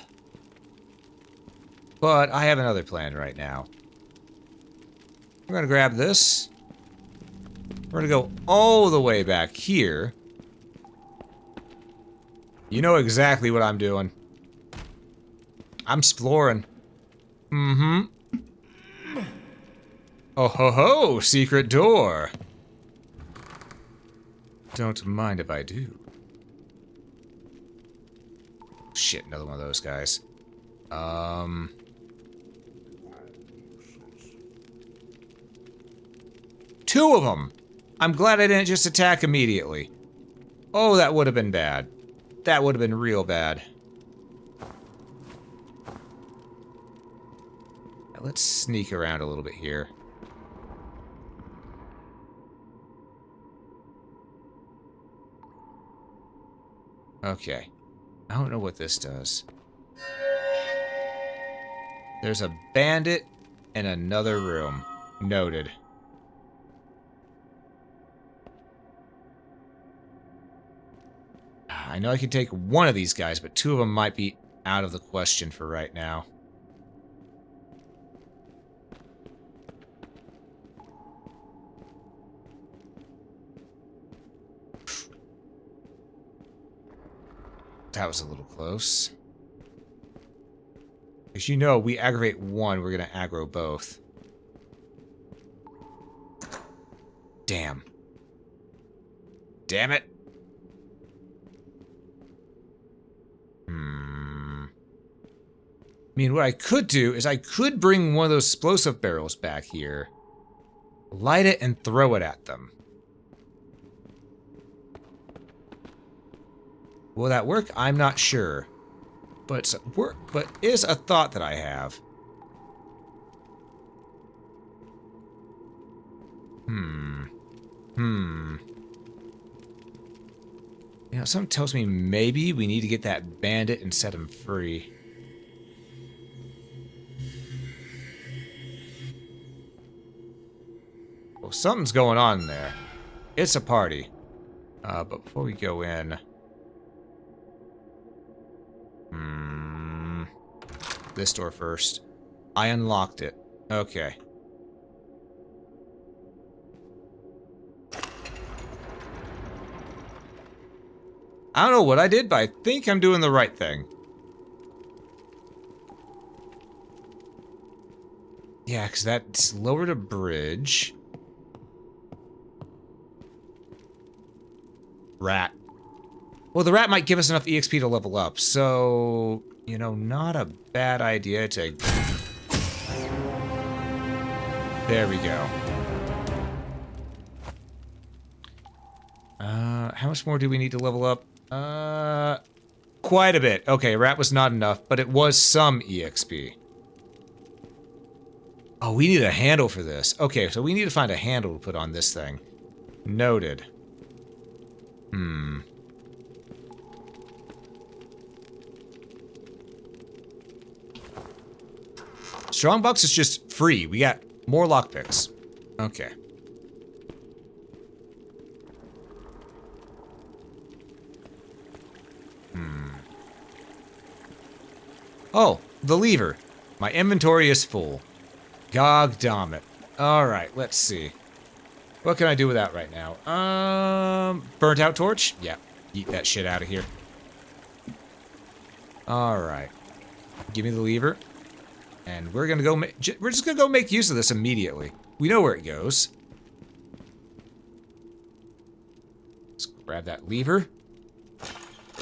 But I have another plan right now. We're gonna grab this. We're gonna go all the way back here. You know exactly what I'm doing. I'm exploring. Oh ho ho, secret door. Don't mind if I do. Shit, another one of those guys. Two of them! I'm glad I didn't just attack immediately. Oh, that would have been bad. That would have been real bad. Now let's sneak around a little bit here. Okay. I don't know what this does. There's a bandit in another room. Noted. I know I can take one of these guys, but two of them might be out of the question for right now. That was a little close. Because you know, we aggravate one, we're going to aggro both. Damn. Damn it. I mean, what I could do is I could bring one of those explosive barrels back here, light it, and throw it at them. Will that work? I'm not sure. But is a thought that I have. You know, something tells me maybe we need to get that bandit and set him free. Well, something's going on there. It's a party. But before we go in... This door first. I unlocked it. Okay. I don't know what I did, but I think I'm doing the right thing. Yeah, because that's lowered a bridge. Rat. Well, the rat might give us enough EXP to level up, so... You know, not a bad idea to... There we go. How much more do we need to level up? Quite a bit. Okay, rat was not enough, but it was some EXP. Oh, we need a handle for this. Okay, so we need to find a handle to put on this thing. Noted. Strongbox is just free. We got more lockpicks. Okay. Oh, the lever. My inventory is full. Gog damn it. Alright, let's see. What can I do with that right now? Burnt out torch? Yeah, eat that shit out of here. Alright. Give me the lever. And we're gonna go we're just gonna go make use of this immediately. We know where it goes. Let's grab that lever.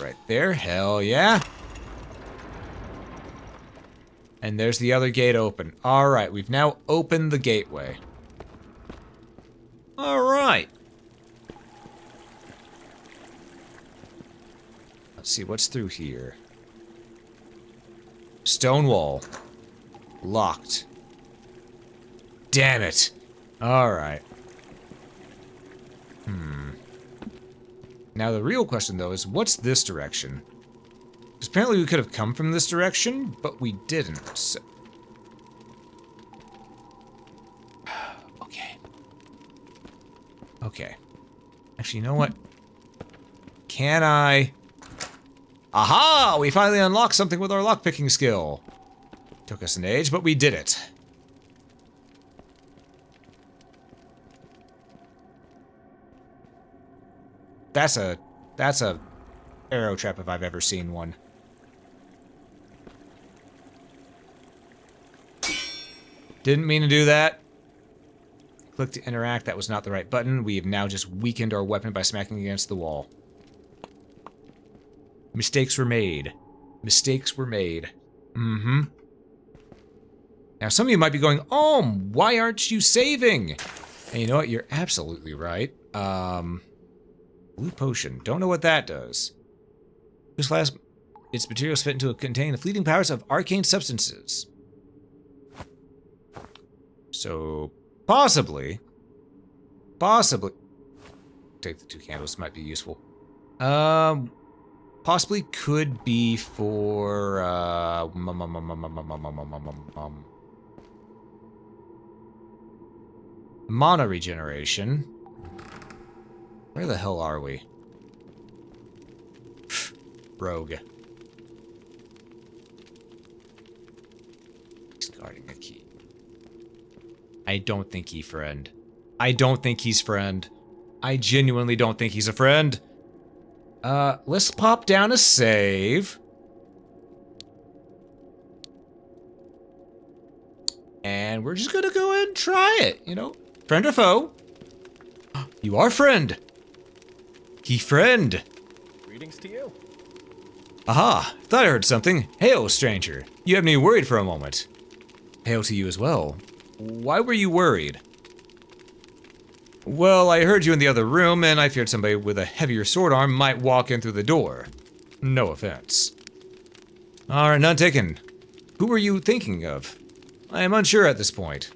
Right there, hell yeah. And there's the other gate open. Alright, we've now opened the gateway. Alright. Let's see, what's through here? Stone wall. Locked. Damn it. Alright. Now the real question, though, is what's this direction? Because apparently we could have come from this direction, but we didn't. So... Okay. Okay. Actually, you know what? Can I... Aha! We finally unlocked something with our lockpicking skill. Took us an age, but we did it. That's a arrow trap if I've ever seen one. Didn't mean to do that. Click to interact. That was not the right button. We have now just weakened our weapon by smacking against the wall. Mistakes were made. Mistakes were made. Mm-hmm. Now, some of you might be going, oh, why aren't you saving? And you know what? You're absolutely right. Blue potion. Don't know what that does. This class, its materials fit into contain the fleeting powers of arcane substances. So, possibly. Take the 2 candles, might be useful. Possibly could be for, mana regeneration. Where the hell are we? Rogue. He's guarding a key. I don't think he friend. I don't think he's friend. I genuinely don't think he's a friend. Let's pop down a save. And we're just gonna go ahead and try it, you know? Friend or foe? You are friend. He friend. Greetings to you. Aha, thought I heard something. Hail, stranger. You had me worried for a moment. Hail to you as well. Why were you worried? Well, I heard you in the other room, and I feared somebody with a heavier sword arm might walk in through the door. No offense. Alright, none taken. Who were you thinking of? I am unsure at this point.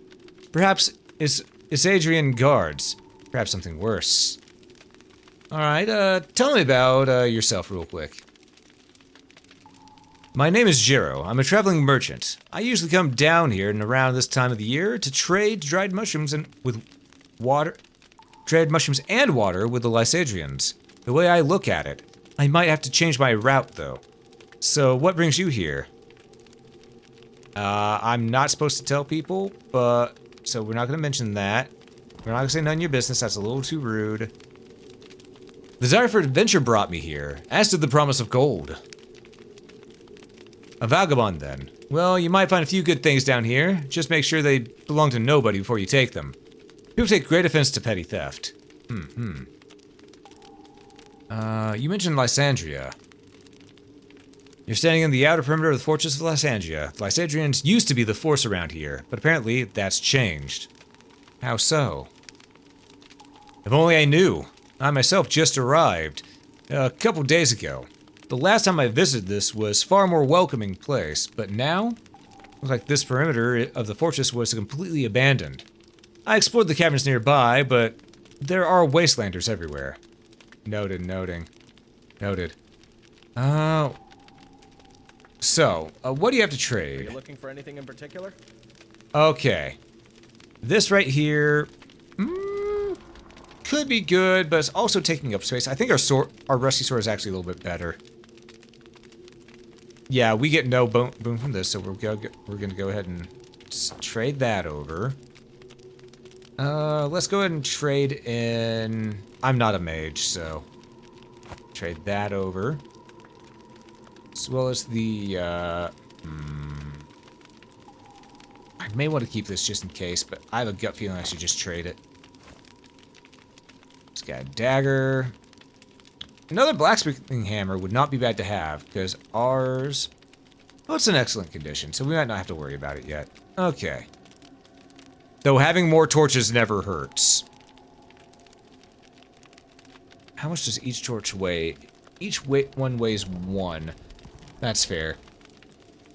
Perhaps it's Adrian guards. Perhaps something worse. Alright, tell me about yourself real quick. My name is Jiro. I'm a traveling merchant. I usually come down here and around this time of the year to trade dried mushrooms and with water. Trade mushrooms and water with the Lysadrians. The way I look at it, I might have to change my route though. So what brings you here? I'm not supposed to tell people, but so we're not gonna mention that. We're not gonna say none of your business. That's a little too rude. The desire for adventure brought me here, as did the promise of gold. A vagabond, then. Well, you might find a few good things down here. Just make sure they belong to nobody before you take them. People take great offense to petty theft. You mentioned Lysandria. You're standing in the outer perimeter of the fortress of Lysandria. The Lysadrians used to be the force around here, but apparently that's changed. How so? If only I knew. I myself just arrived a couple days ago. The last time I visited this was far more welcoming place, but now, looks like this perimeter of the fortress was completely abandoned. I explored the caverns nearby, but there are wastelanders everywhere. Noted, noting. Noted. So, what do you have to Are trade? you looking for anything in particular? Okay. This right here, could be good, but it's also taking up space. I think our rusty sword is actually a little bit better. Yeah, we get no boom from this, so we're gonna go ahead and trade that over. Let's go ahead and trade in. I'm not a mage, so trade that over, as well as the. I may want to keep this just in case, but I have a gut feeling I should just trade it. It's got a dagger. Another blacksmithing hammer would not be bad to have, because ours... well, it's in excellent condition, so we might not have to worry about it yet. Okay. Though having more torches never hurts. How much does each torch weigh? Each one weighs 1. That's fair.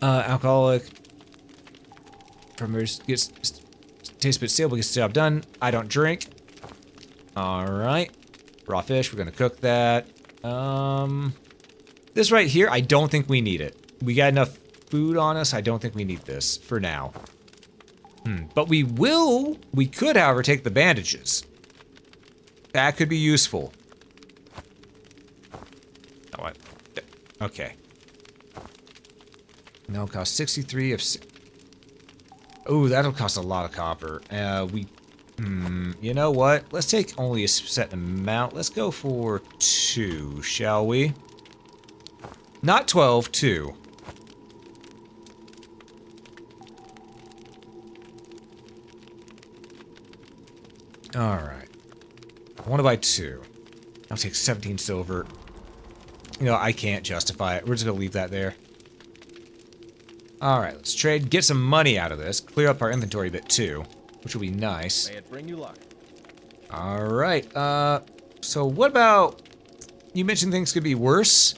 Alcoholic. Farmers gets... tastes a bit stale, but gets the job done. I don't drink. Alright. Raw fish, we're gonna cook that. This right here, I don't think we need it. We got enough food on us, I don't think we need this for now. But we could, however, take the bandages. That could be useful. Oh, what? Okay. That'll cost 63 of... oh, that'll cost a lot of copper. You know what? Let's take only a set amount. Let's go for 2, shall we? Not 12, 2. Alright. I want to buy 2. I'll take 17 silver. You know, I can't justify it. We're just going to leave that there. Alright, let's trade. Get some money out of this. Clear up our inventory a bit too, which will be nice. May it bring you luck. Alright, so what about... you mentioned things could be worse?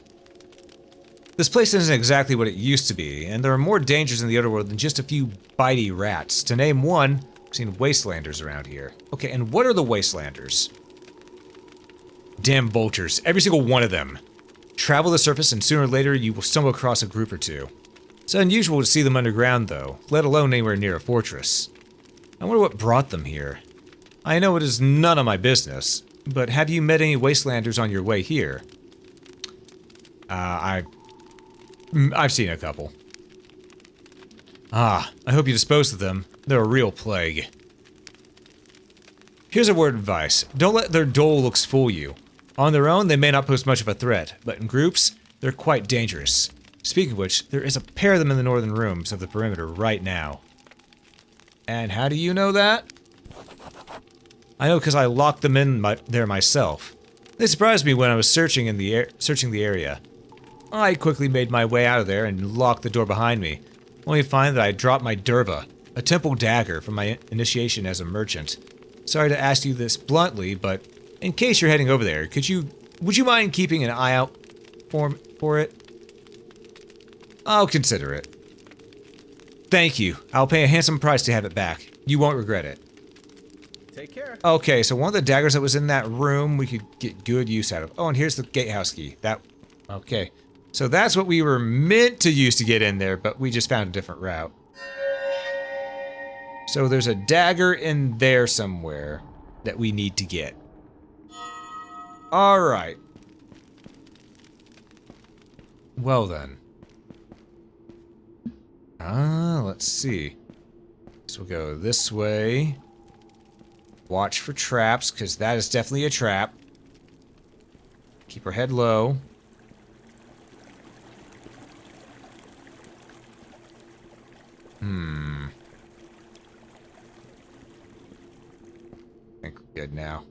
This place isn't exactly what it used to be, and there are more dangers in the underworld than just a few bitey rats. To name one, I've seen wastelanders around here. Okay, and what are the wastelanders? Damn vultures, every single one of them. Travel the surface and sooner or later you will stumble across a group or two. It's unusual to see them underground though, let alone anywhere near a fortress. I wonder what brought them here. I know it is none of my business, but have you met any wastelanders on your way here? I've seen a couple. I hope you disposed of them. They're a real plague. Here's a word of advice. Don't let their dull looks fool you. On their own, they may not pose much of a threat, but in groups, they're quite dangerous. Speaking of which, there is a pair of them in the northern rooms of the perimeter right now. And how do you know that? I know because I locked them in there myself. They surprised me when I was searching the area. I quickly made my way out of there and locked the door behind me, only to find that I dropped my durva, a temple dagger from my initiation as a merchant. Sorry to ask you this bluntly, but in case you're heading over there, would you mind keeping an eye out for it? I'll consider it. Thank you. I'll pay a handsome price to have it back. You won't regret it. Take care. Okay, so one of the daggers that was in that room we could get good use out of. Oh, and here's the gatehouse key. Okay. So that's what we were meant to use to get in there, but we just found a different route. So there's a dagger in there somewhere that we need to get. Alright. Well then. Let's see. So we'll go this way. Watch for traps, because that is definitely a trap. Keep our head low. I think we're good now.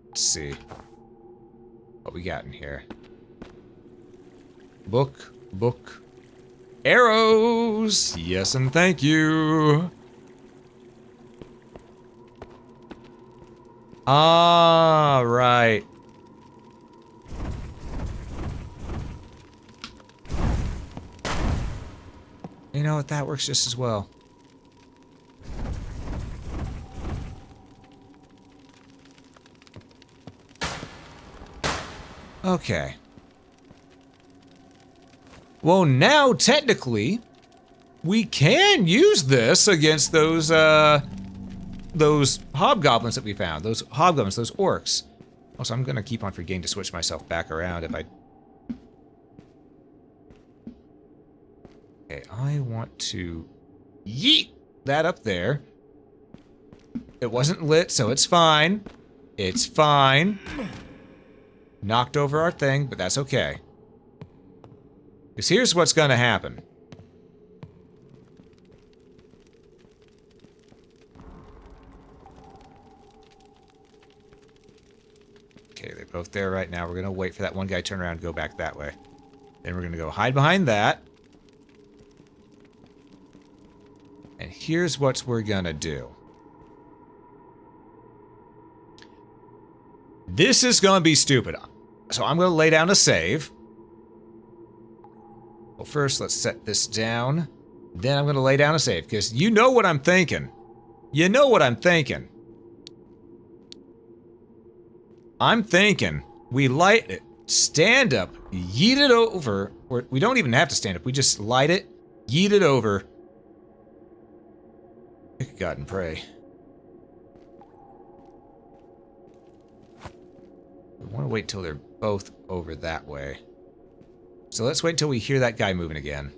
Let's see what we got in here. Book. Arrows! Yes, and thank you. Ah, right. You know what? That works just as well. Okay. Well, now, technically, we can use this against those hobgoblins that we found. Those hobgoblins, those orcs. Also, I'm gonna keep on forgetting to switch myself back around if I... Okay, I want to yeet that up there. It wasn't lit, so it's fine. It's fine. Knocked over our thing, but that's okay. Because here's what's gonna happen. Okay, they're both there right now. We're gonna wait for that one guy to turn around and go back that way. Then we're gonna go hide behind that. And here's what we're gonna do. This is gonna be stupid. So I'm gonna lay down a save. Well, first, let's set this down. Then I'm gonna lay down a save, because you know what I'm thinking. You know what I'm thinking. I'm thinking we light it, stand up, yeet it over, or we don't even have to stand up, we just light it, yeet it over. Pick a God and pray. We want to wait till they're both over that way. So let's wait until we hear that guy moving again.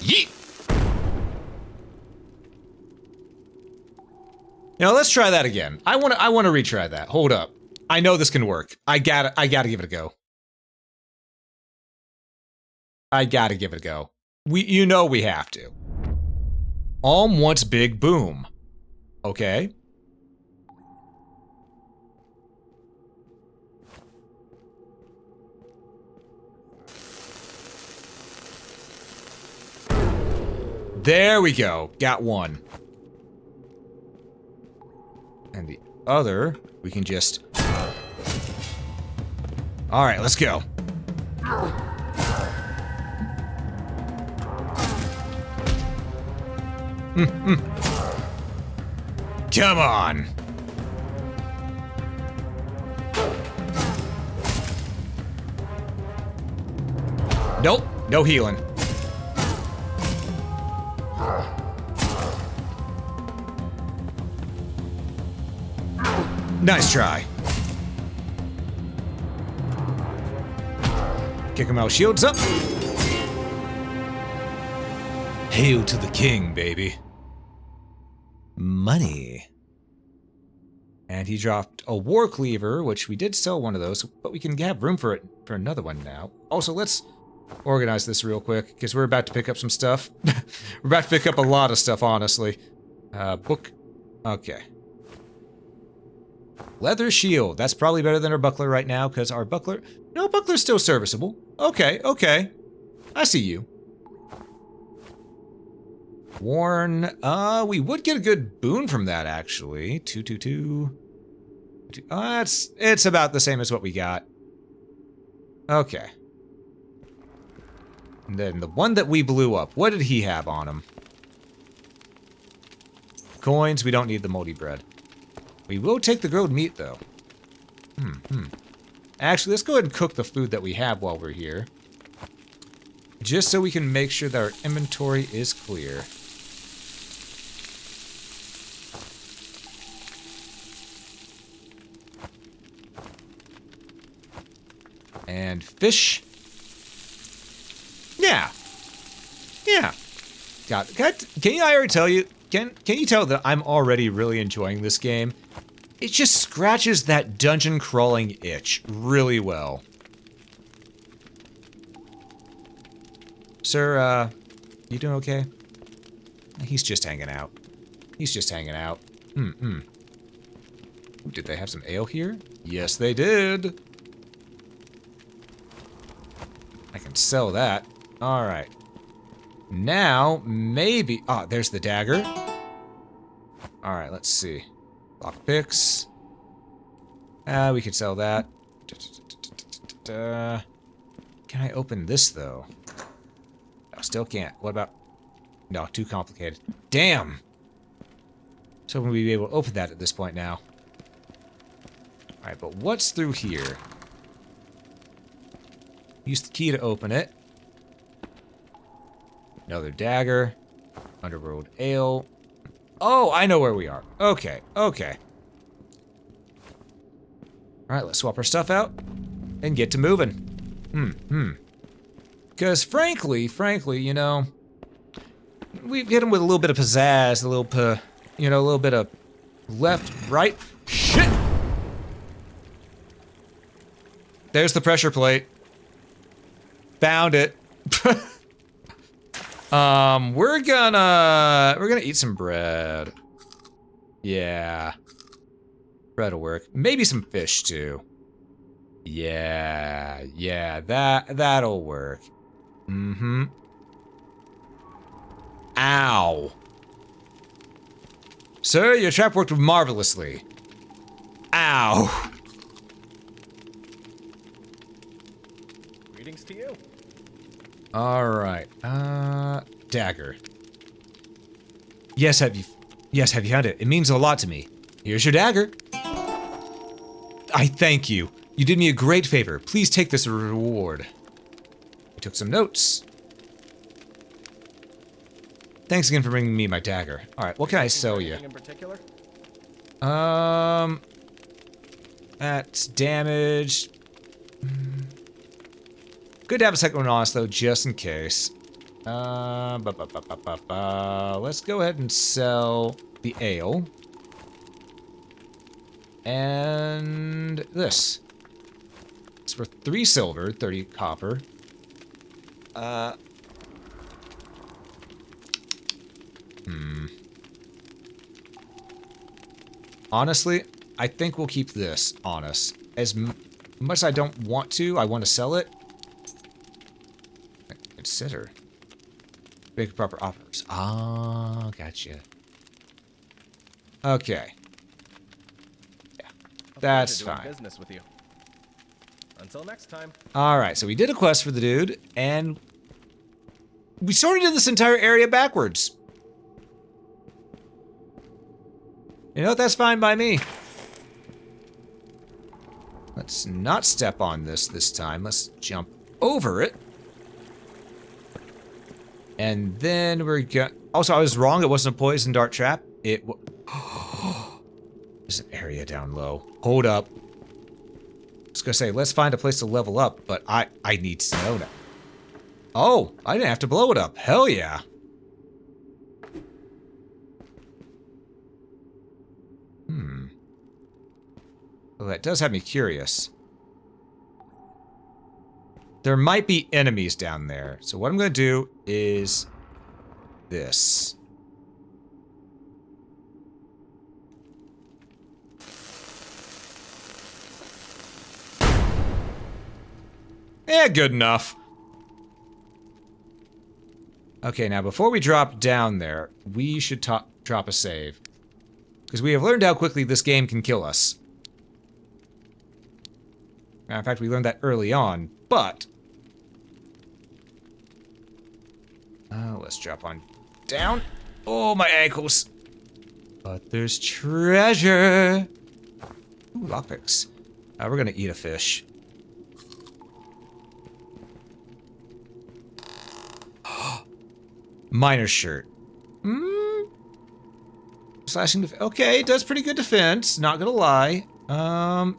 Yeet! Now let's try that again. I want to retry that. Hold up. I know this can work. I gotta give it a go. I gotta give it a go. You know we have to. Alm wants big boom. Okay. There we go. Got one. And the other, we can just... Alright, let's go. Come on. Nope, no healing. Nice try. Kick him out, shields up. Hail to the king, baby. Money. And he dropped a war cleaver, which we did sell one of those, but we can have room for it for another one now. Also, let's organize this real quick, because we're about to pick up some stuff. We're about to pick up a lot of stuff, honestly. Book. Okay. Leather shield. That's probably better than our buckler right now, because our buckler... No, buckler's still serviceable. Okay, okay. I see you. Worn. We would get a good boon from that, actually. 222. It's about the same as what we got. Okay. And then the one that we blew up, what did he have on him? Coins, we don't need the moldy bread. We will take the grilled meat, though. Actually, let's go ahead and cook the food that we have while we're here. Just so we can make sure that our inventory is clear. And fish. Yeah. Yeah. Can I already tell you? Can you tell that I'm already really enjoying this game? It just scratches that dungeon crawling itch really well. Sir, you doing okay? He's just hanging out. He's just hanging out. Ooh, did they have some ale here? Yes, they did. I can sell that. All right. Now, maybe... Ah, there's the dagger. All right, let's see. Lockpicks. We could sell that. Can I open this, though? No, still can't. What about... No, too complicated. Damn! So we'll be able to open that at this point now. Alright, but what's through here? Use the key to open it. Another dagger. Underworld ale. Oh, I know where we are. Okay, okay. Alright, let's swap our stuff out and get to moving. Because frankly, you know, we've hit him with a little bit of pizzazz, a little bit of left, right. Shit! There's the pressure plate. Found it. We're gonna eat some bread. Yeah. Bread'll work. Maybe some fish too. Yeah, that'll work. Ow. Sir, your trap worked marvelously. Ow. Greetings to you. Alright. Dagger. Yes, have you found it? It means a lot to me. Here's your dagger. I thank you. You did me a great favor. Please take this as a reward. I took some notes. Thanks again for bringing me my dagger. Alright, what can I sell you? Anything in particular? That's damaged. Good to have a second one on us, though, just in case. Let's go ahead and sell the ale. And this. It's for 3 silver, 30 copper. Honestly, I think we'll keep this on us. As much as I don't want to, I want to sell it. Consider. Make proper offers. Ah, gotcha. Okay. Yeah, that's fine. Business with you. Until next time. All right, so we did a quest for the dude, and we sort of did this entire area backwards. You know what? That's fine by me. Let's not step on this time. Let's jump over it. And then we're going... Also, I was wrong. It wasn't a poison dart trap. It was... There's an area down low. Hold up. I was gonna say, let's find a place to level up, but I need to know now. Oh, I didn't have to blow it up. Hell yeah. Well, that does have me curious. There might be enemies down there. So what I'm gonna do is this. Eh, good enough. Okay, now before we drop down there, we should drop a save. Because we have learned how quickly this game can kill us. Matter of fact, we learned that early on, but... let's drop on down. Oh, my ankles. But there's treasure. Ooh, lockpicks. We're gonna eat a fish. Miner's shirt. Slashing okay, it does pretty good defense, not gonna lie.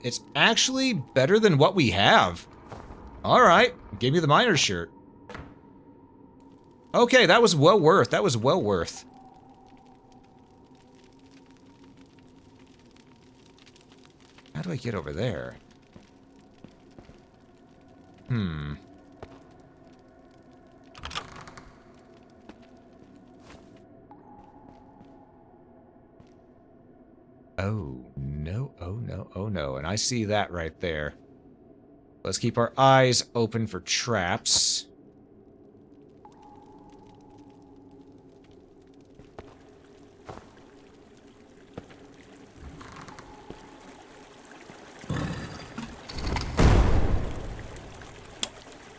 It's actually better than what we have. Alright, give me the miner's shirt. Okay, that was well worth. That was well worth. How do I get over there? Oh, no, oh no, oh no. And I see that right there. Let's keep our eyes open for traps.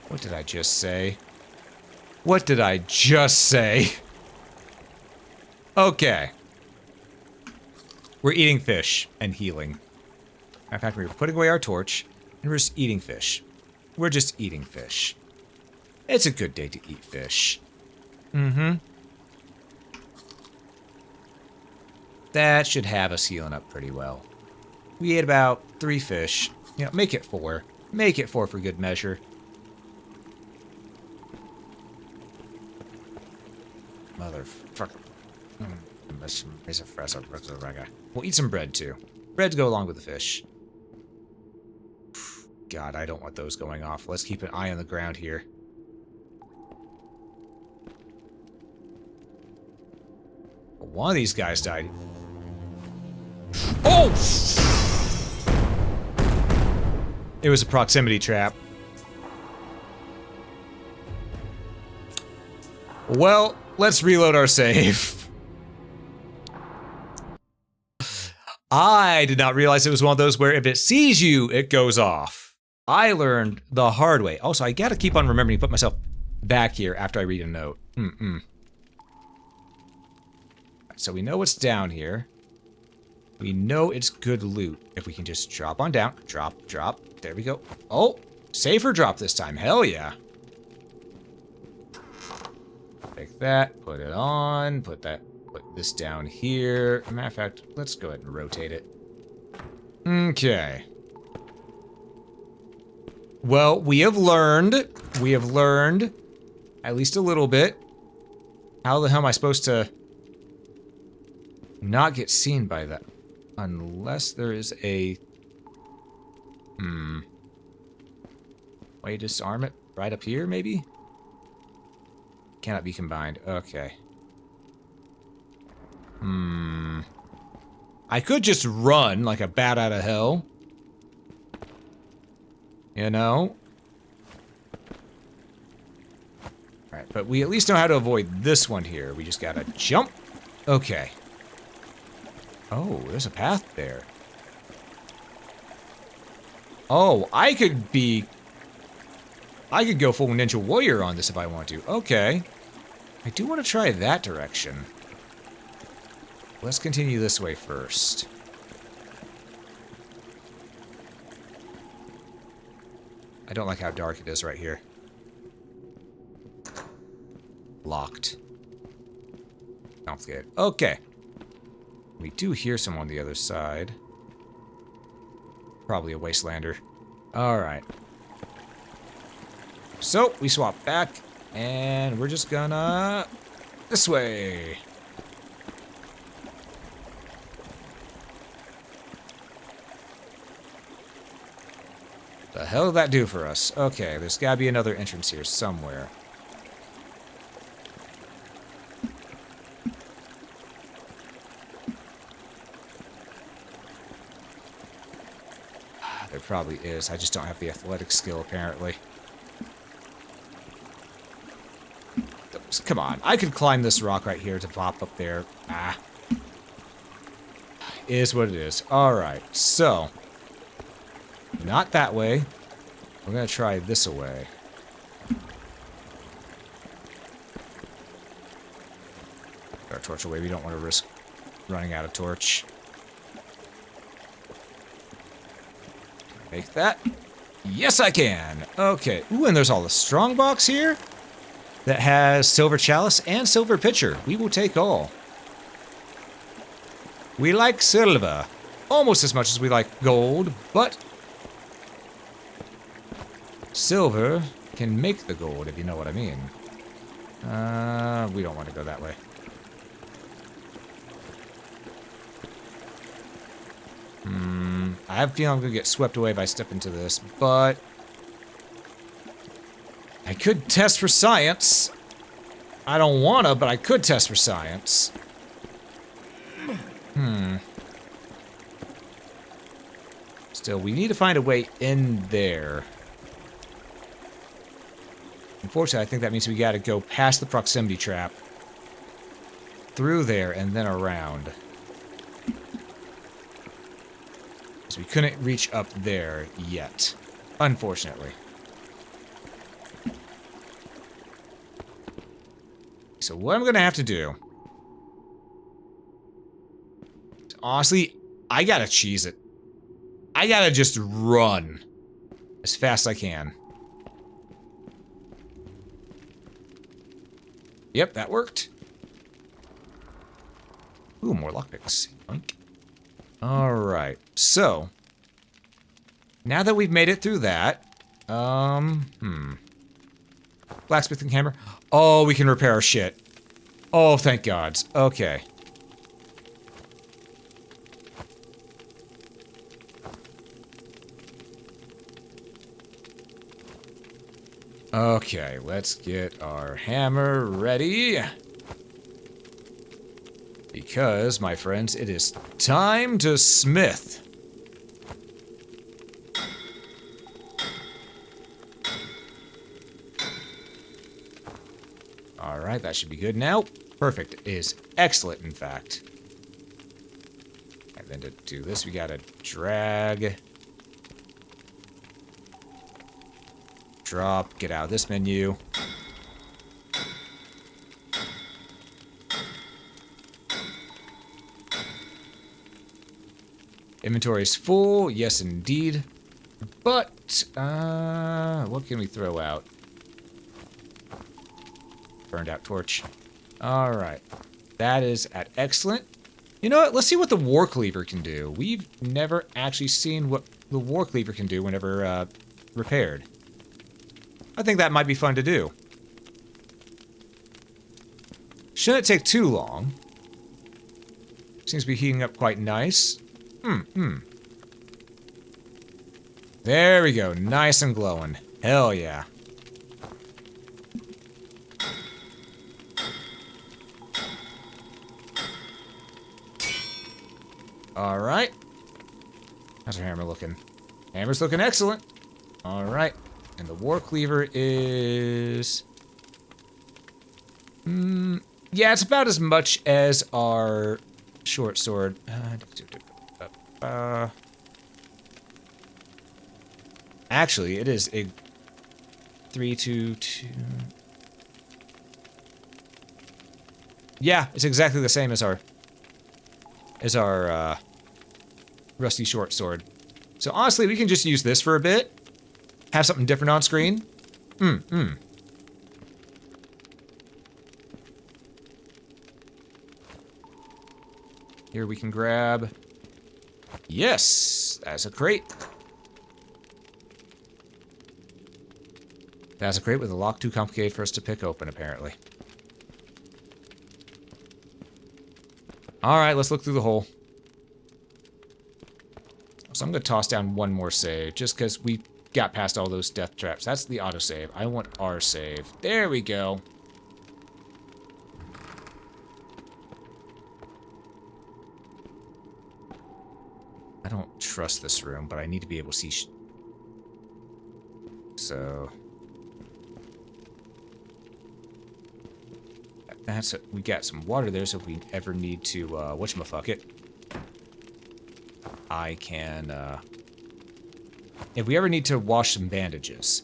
What did I just say? What did I just say? Okay. We're eating fish and healing. In fact, we're putting away our torch, and we're just eating fish. We're just eating fish. It's a good day to eat fish. That should have us healing up pretty well. We ate about 3 fish. You know, make it 4. Make it 4 for good measure. Motherfucker. We'll eat some bread, too. Bread to go along with the fish. God, I don't want those going off. Let's keep an eye on the ground here. One of these guys died. Oh! It was a proximity trap. Well, let's reload our save. I did not realize it was one of those where if it sees you, it goes off. I learned the hard way. Also, I gotta keep on remembering to put myself back here after I read a note. So we know what's down here. We know it's good loot. If we can just drop on down. Drop, drop. There we go. Oh, safer drop this time. Hell yeah. Take that, put it on, put this down here. Matter of fact, let's go ahead and rotate it. Okay. Well, we have learned, at least a little bit. How the hell am I supposed to not get seen by that? Unless there is a... way to disarm it? Right up here, maybe? Cannot be combined. Okay. I could just run like a bat out of hell. You know? Alright, but we at least know how to avoid this one here. We just gotta jump. Okay. Oh, there's a path there. Oh, I could go full Ninja Warrior on this if I want to. Okay. I do want to try that direction. Let's continue this way first. I don't like how dark it is right here. Locked. Sounds good. Okay. We do hear someone on the other side. Probably a wastelander. Alright. So, we swap back, and we're just gonna... this way. The hell did that do for us? Okay, there's gotta be another entrance here somewhere. There probably is. I just don't have the athletic skill, apparently. Come on. I could climb this rock right here to pop up there. Ah. Is what it is. Alright, so. Not that way. We're going to try this away. Put our torch away. We don't want to risk running out of torch. Make that. Yes, I can. Okay. Ooh, and there's all the strongbox here that has silver chalice and silver pitcher. We will take all. We like silver almost as much as we like gold, but silver can make the gold, if you know what I mean. We don't want to go that way. I have a feeling I'm going to get swept away if I step into this, but I could test for science. I don't want to, but I could test for science. Still, we need to find a way in there. Unfortunately, I think that means we got to go past the proximity trap, through there, and then around. We couldn't reach up there yet, unfortunately. So what I'm gonna have to do, honestly, I gotta cheese it. I gotta just run as fast as I can. Yep, that worked. Ooh, more lockpicks. Yoink. Alright, so now that we've made it through that, blacksmithing hammer. Oh, we can repair our shit. Oh, thank God. Okay. Okay, let's get our hammer ready. Because, my friends, it is time to smith. Alright, that should be good now. Perfect. It is excellent, in fact. And then to do this, we gotta drag. Drop, get out of this menu. Inventory is full, yes indeed. But, what can we throw out? Burned out torch. Alright. That is at excellent. You know what, let's see what the war cleaver can do. We've never actually seen what the war cleaver can do whenever, repaired. I think that might be fun to do. Shouldn't take too long. Seems to be heating up quite nice. There we go. Nice and glowing. Hell yeah. Alright. How's our hammer looking? Hammer's looking excellent. Alright. And the war cleaver is... yeah, it's about as much as our short sword. Actually, it is a 3-2-2. Yeah, it's exactly the same as our rusty short sword. So honestly, we can just use this for a bit. Have something different on screen. Here we can grab... Yes! That's a crate. That's a crate with a lock too complicated for us to pick open, apparently. Alright, let's look through the hole. So I'm going to toss down one more save, just because we got past all those death traps. That's the autosave. I want our save. There we go. I don't trust this room, but I need to be able to see... So... That's it. We got some water there, so if we ever need to, whatchamafuck, I can, if we ever need to wash some bandages.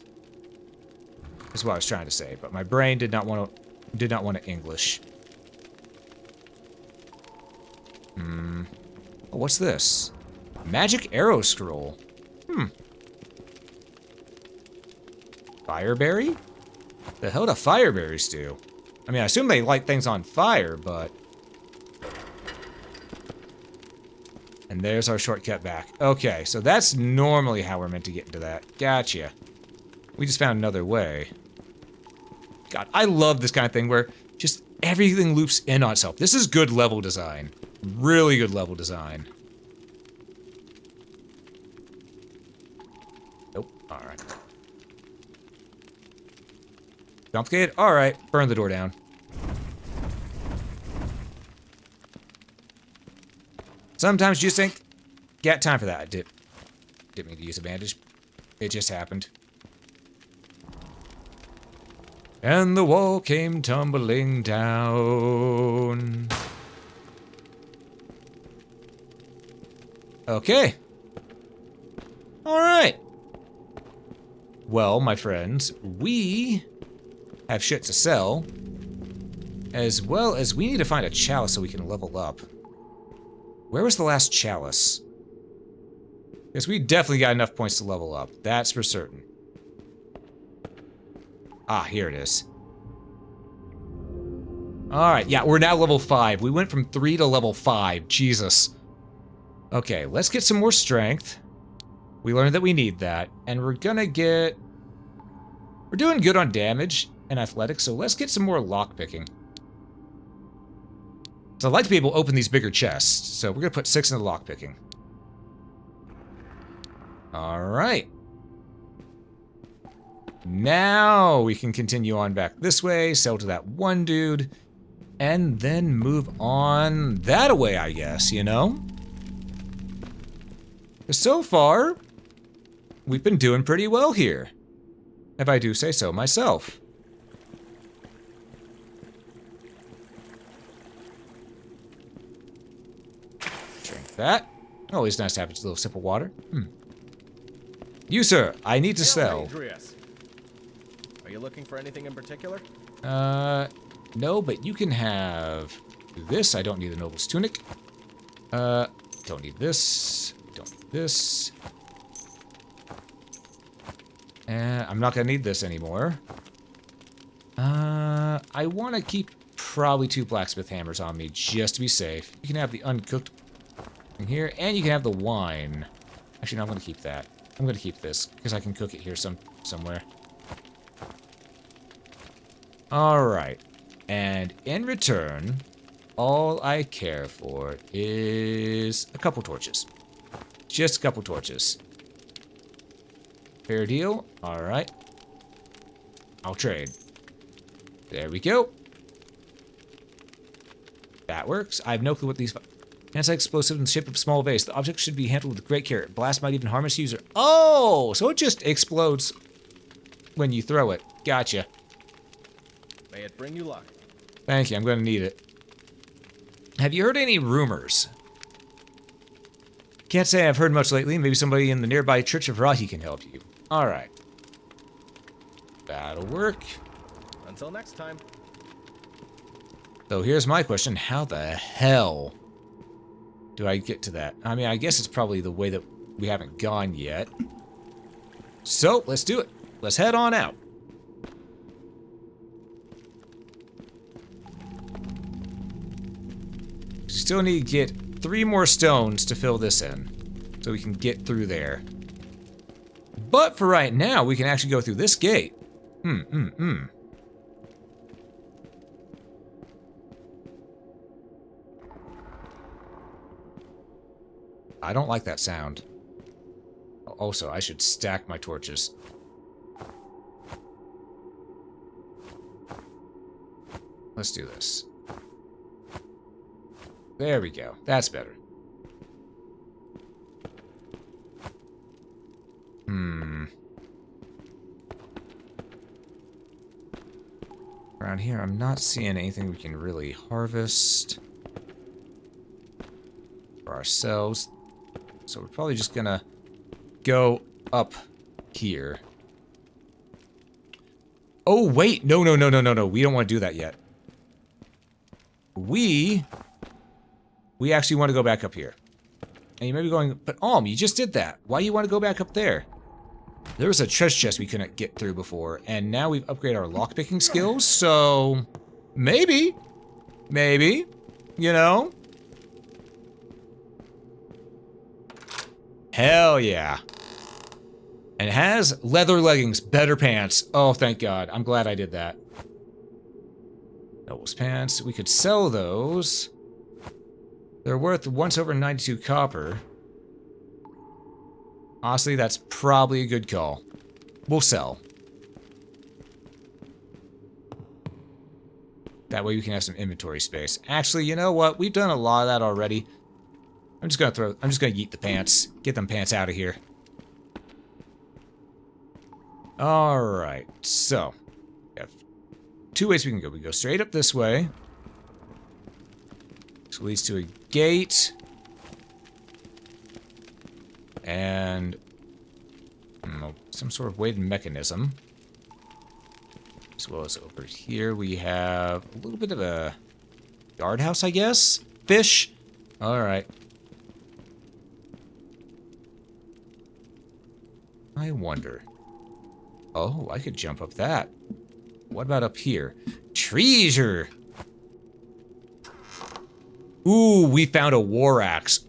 That's what I was trying to say, but my brain did not want to English. Oh, what's this? Magic arrow scroll. Fireberry? The hell do fireberries do? I mean, I assume they light things on fire, but... And there's our shortcut back. Okay, so that's normally how we're meant to get into that. Gotcha. We just found another way. God, I love this kind of thing where just everything loops in on itself. This is good level design. Really good level design. Nope. Alright. Complicated? Alright. Burn the door down. Sometimes you just think, got time for that. I didn't mean to use a bandage. It just happened. And the wall came tumbling down. Okay. Alright. Well, my friends, we have shit to sell, as well as we need to find a chalice so we can level up. Where was the last chalice? Because we definitely got enough points to level up. That's for certain. Ah, here it is. Alright, yeah, we're now level 5. We went from 3 to level 5. Jesus. Okay, let's get some more strength. We learned that we need that. And we're gonna get... We're doing good on damage and athletics, so let's get some more lockpicking. So I'd like to be able to open these bigger chests, so we're gonna put 6 in the lockpicking. Alright. Now we can continue on back this way, sell to that one dude, and then move on that way, I guess, you know? So far, we've been doing pretty well here, if I do say so myself. Drink that. Always nice to have a little sip of water. You, sir, I need to sell. Adrius. Are you looking for anything in particular? No, but you can have this. I don't need the noble's tunic. Don't need this. Don't need this. I'm not gonna need this anymore. I want to keep probably 2 blacksmith hammers on me just to be safe. You can have the uncooked in here, and you can have the wine. Actually, no, I'm gonna keep that. I'm gonna keep this because I can cook it here somewhere. All right, and in return, all I care for is a couple torches. Just a couple torches. Fair deal. All right. I'll trade. There we go. That works. I have no clue what these... Anti-explosive in the shape of a small vase. The object should be handled with great care. Blast might even harm its user. Oh! So it just explodes when you throw it. Gotcha. May it bring you luck. Thank you. I'm going to need it. Have you heard any rumors? Can't say I've heard much lately. Maybe somebody in the nearby Church of Rahi can help you. Alright. That'll work. Until next time. So here's my question. How the hell do I get to that? I mean, I guess it's probably the way that we haven't gone yet. So, let's do it. Let's head on out. We still need to get 3 more stones to fill this in, so we can get through there. But for right now, we can actually go through this gate. I don't like that sound. Also, I should stack my torches. Let's do this. There we go. That's better. Around here, I'm not seeing anything we can really harvest for ourselves. So we're probably just gonna go up here. Oh, wait. No. We don't want to do that yet. We actually want to go back up here. And you may be going, but Alm, you just did that. Why do you want to go back up there? There was a treasure chest we couldn't get through before, and now we've upgraded our lockpicking skills, so maybe, you know? Hell yeah. And it has leather leggings, better pants. Oh, thank God. I'm glad I did that. Noble's pants. We could sell those. They're worth once over 92 copper. Honestly, that's probably a good call. We'll sell. That way we can have some inventory space. Actually, you know what? We've done a lot of that already. I'm just gonna yeet the pants. Get them pants out of here. Alright, so we have 2 ways we can go. We go straight up this way. This leads to a gate. And some sort of weighted mechanism. As well as over here we have a little bit of a guardhouse, I guess? Fish? Alright. I wonder. Oh, I could jump up that. What about up here? Treasure! Ooh, we found a war axe.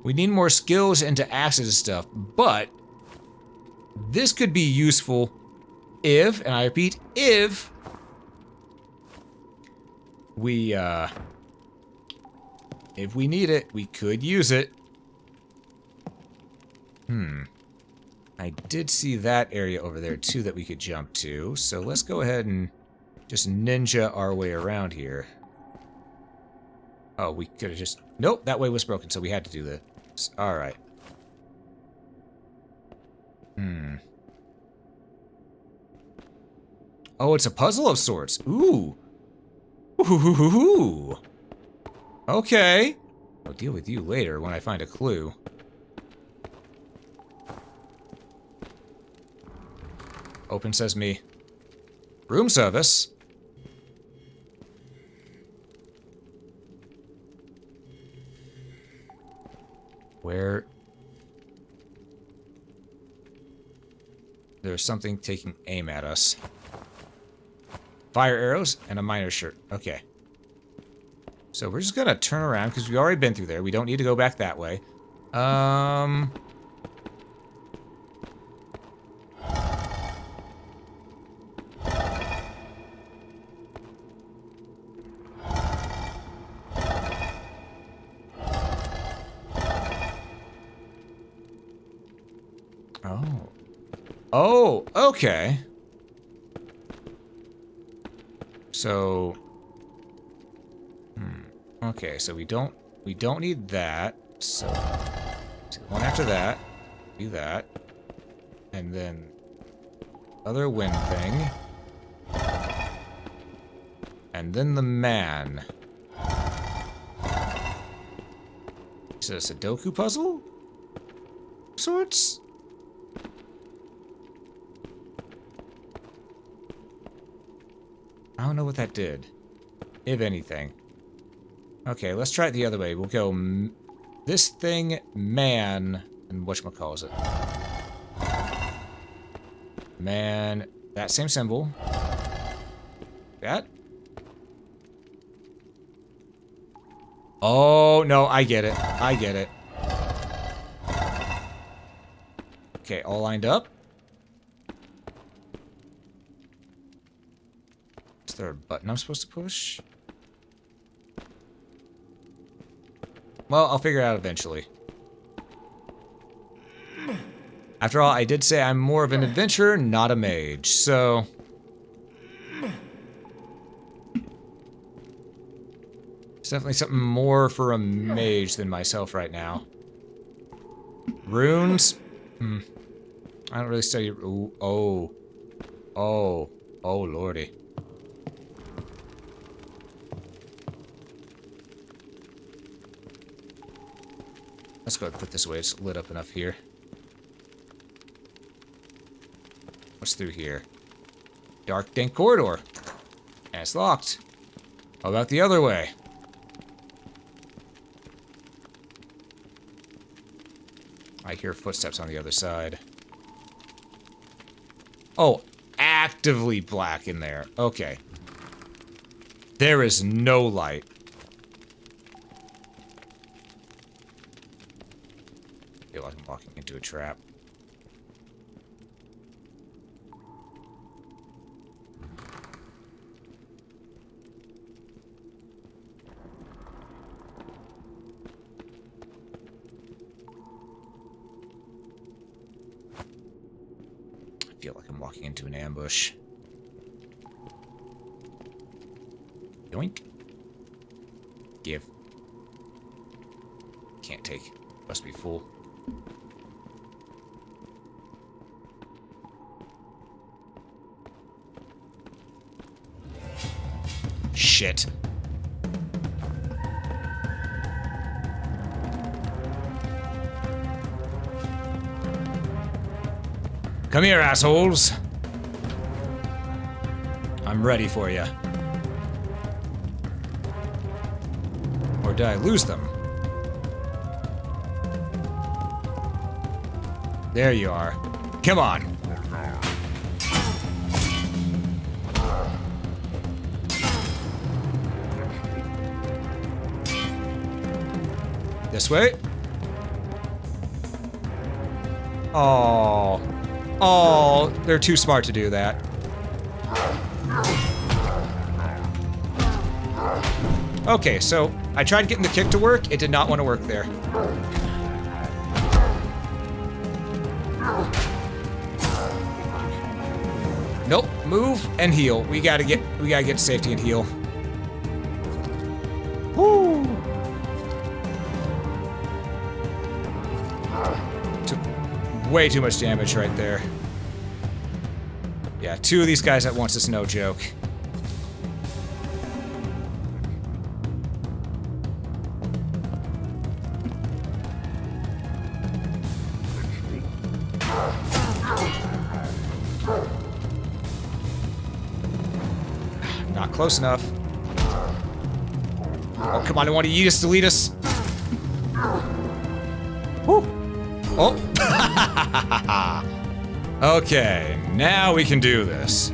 We need more skills into axes and stuff, but this could be useful if, and I repeat, if we need it, we could use it. I did see that area over there too that we could jump to, so let's go ahead and just ninja our way around here. Oh, we could have just... Nope, that way was broken, so we had to do this. Alright. Oh, it's a puzzle of sorts. Ooh. Ooh. Okay. I'll deal with you later when I find a clue. Open sesame. Room service. Where? There's something taking aim at us. Fire arrows and a miner's shirt. Okay. So we're just gonna turn around because we've already been through there. We don't need to go back that way. Oh, okay. So, okay, so we don't need that. So one after that, do that, and then other wind thing, and then the man. Is it a Sudoku puzzle? Sorts. I don't know what that did, if anything. Okay, let's try it the other way. We'll go this thing, man, and whatchamacallit. Man, that same symbol. That. Oh, no, I get it. I get it. Okay, all lined up. Is there a button I'm supposed to push? Well, I'll figure it out eventually. After all, I did say I'm more of an adventurer, not a mage, so... It's definitely something more for a mage than myself right now. Runes? I don't really study... Ooh, oh, lordy. Let's go ahead and put this away. It's lit up enough here. What's through here? Dark, dank corridor. And it's locked. How about the other way? I hear footsteps on the other side. Oh, actively black in there. Okay. There is no light. I feel like I'm walking into a trap. I feel like I'm walking into an ambush. Yoink. Give. Can't take. Must be full. Shit. Come here, assholes. I'm ready for you. Or did I lose them? There you are. Come on. This way. Oh. Oh, they're too smart to do that. Okay, so I tried getting the kick to work. It did not want to work there. Nope. Move and heal. We gotta get to safety and heal. Woo! Took way too much damage right there. Yeah, 2 of these guys at once is no joke. Not close enough. Oh, come on, I want to eat us, delete us. Woo. Oh. Okay, now we can do this.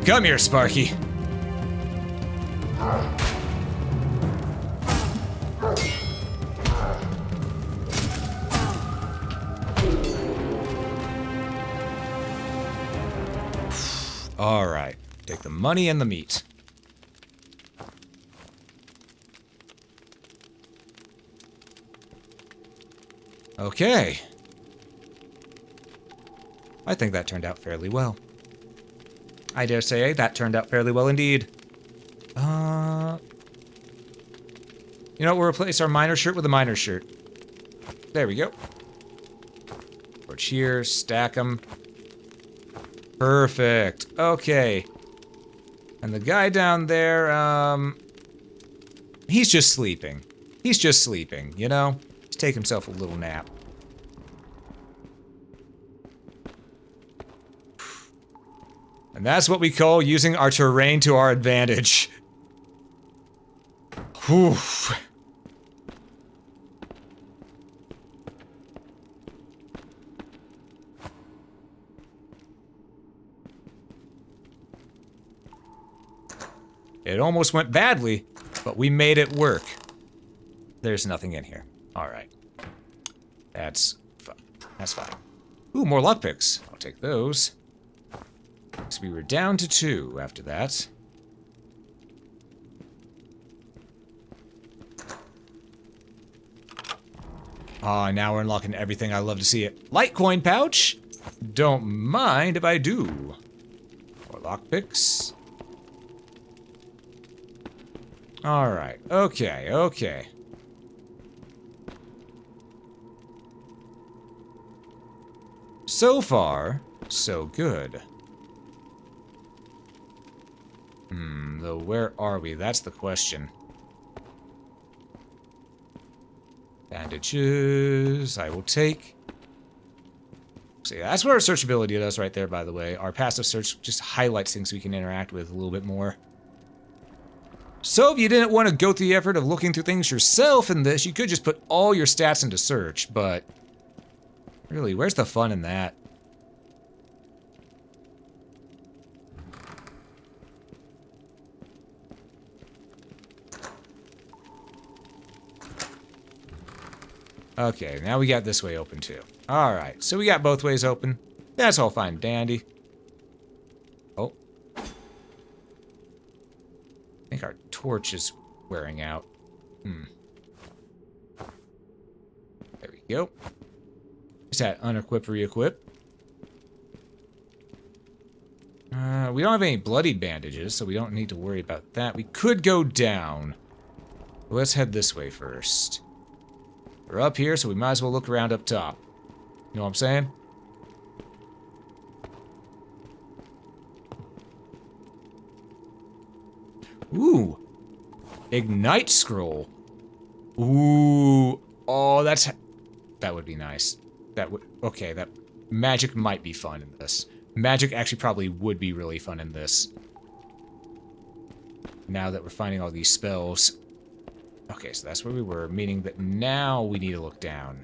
Come here, Sparky. All right, take the money and the meat. Okay. I think that turned out fairly well. I dare say that turned out fairly well indeed. You know, we'll replace our miner shirt with a miner shirt. There we go. Torch here, stack them. Perfect. Okay. And the guy down there, he's just sleeping. He's just sleeping, you know? He's take himself a little nap. And that's what we call using our terrain to our advantage. Whew. It almost went badly, but we made it work. There's nothing in here. Alright. That's fine. That's fine. Ooh, more lockpicks. I'll take those. So we were down to 2 after that. Ah, now we're unlocking everything. I love to see it. Litecoin pouch? Don't mind if I do. More lockpicks. Alright. Okay, okay. So far, so good. Though where are we? That's the question. Bandages, I will take. So yeah, that's what our searchability does right there, by the way. Our passive search just highlights things we can interact with a little bit more. So if you didn't want to go through the effort of looking through things yourself in this, you could just put all your stats into search, but really, where's the fun in that? Okay, now we got this way open too. Alright, so we got both ways open. That's all fine and dandy. Oh. I think our torch is wearing out. There we go. Just had unequip, re-equip. We don't have any bloodied bandages, so we don't need to worry about that. We could go down. Let's head this way first. We're up here, so we might as well look around up top. You know what I'm saying? Ooh. Ignite scroll. Ooh. Oh, that would be nice. That would... Okay, that... Magic might be fun in this. Magic actually probably would be really fun in this. Now that we're finding all these spells. Okay, so that's where we were, meaning that now we need to look down.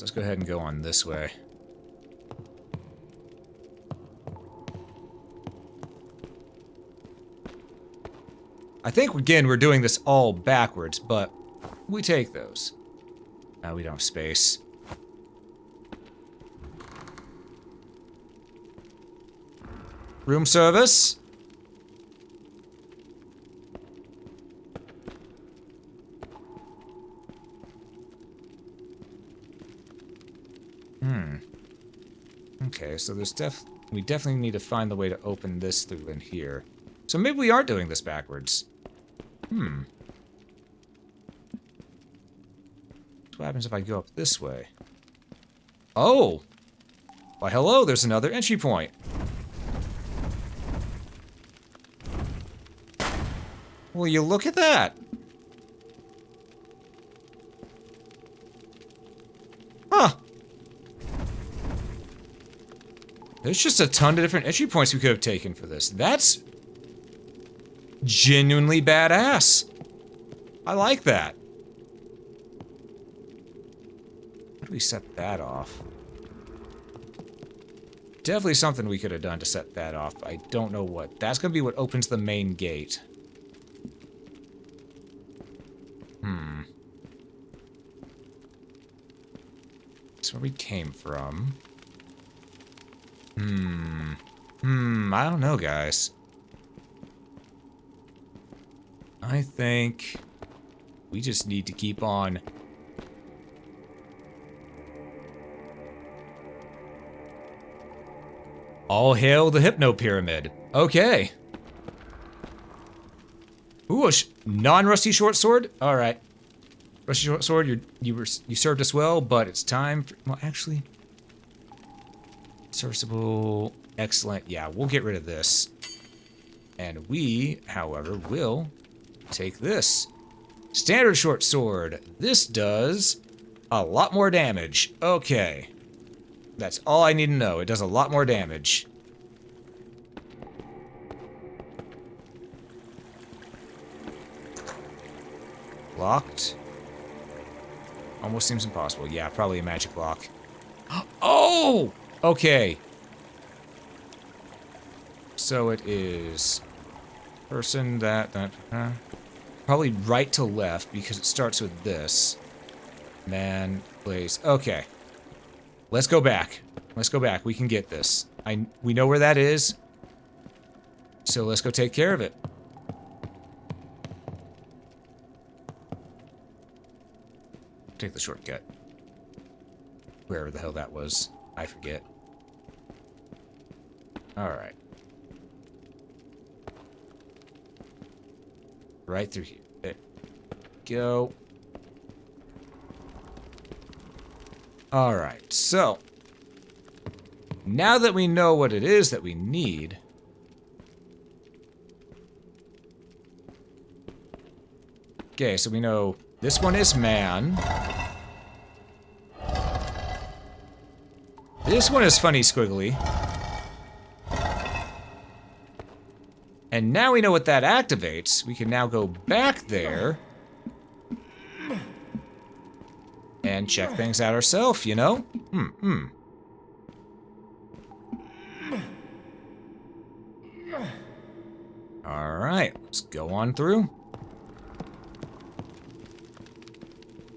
Let's go ahead and go on this way. I think, again, we're doing this all backwards, but we take those. Now we don't have space. Room service. Okay, so there's we definitely need to find the way to open this through in here. So maybe we are doing this backwards. What happens if I go up this way? Oh! Why, hello, there's another entry point. Will you look at that? Huh. There's just a ton of different entry points we could have taken for this. That's genuinely badass. I like that. How do we set that off? Definitely something we could have done to set that off. I don't know what. That's going to be what opens the main gate. That's where we came from. I don't know, guys. I think we just need to keep on. All hail the Hypno Pyramid. Okay. Ooh, a non-rusty short sword? Alright. Rusty short sword, you served us well, but it's time for, well, actually, serviceable, excellent. Yeah, we'll get rid of this. And we, however, will take this. Standard short sword. This does a lot more damage. Okay. That's all I need to know. It does a lot more damage. Locked. Almost seems impossible. Yeah, probably a magic lock. Oh! Okay. So it is person that probably right to left because it starts with this. Man, place. Okay. Let's go back. Let's go back. We can get this. We know where that is. So let's go take care of it. Take the shortcut. Wherever the hell that was. I forget. Alright. Right through here. There. Go. Alright, so. Now that we know what it is that we need. Okay, so we know this one is man. This one is funny squiggly. And now we know what that activates. We can now go back there and check things out ourselves, you know? Alright, let's go on through.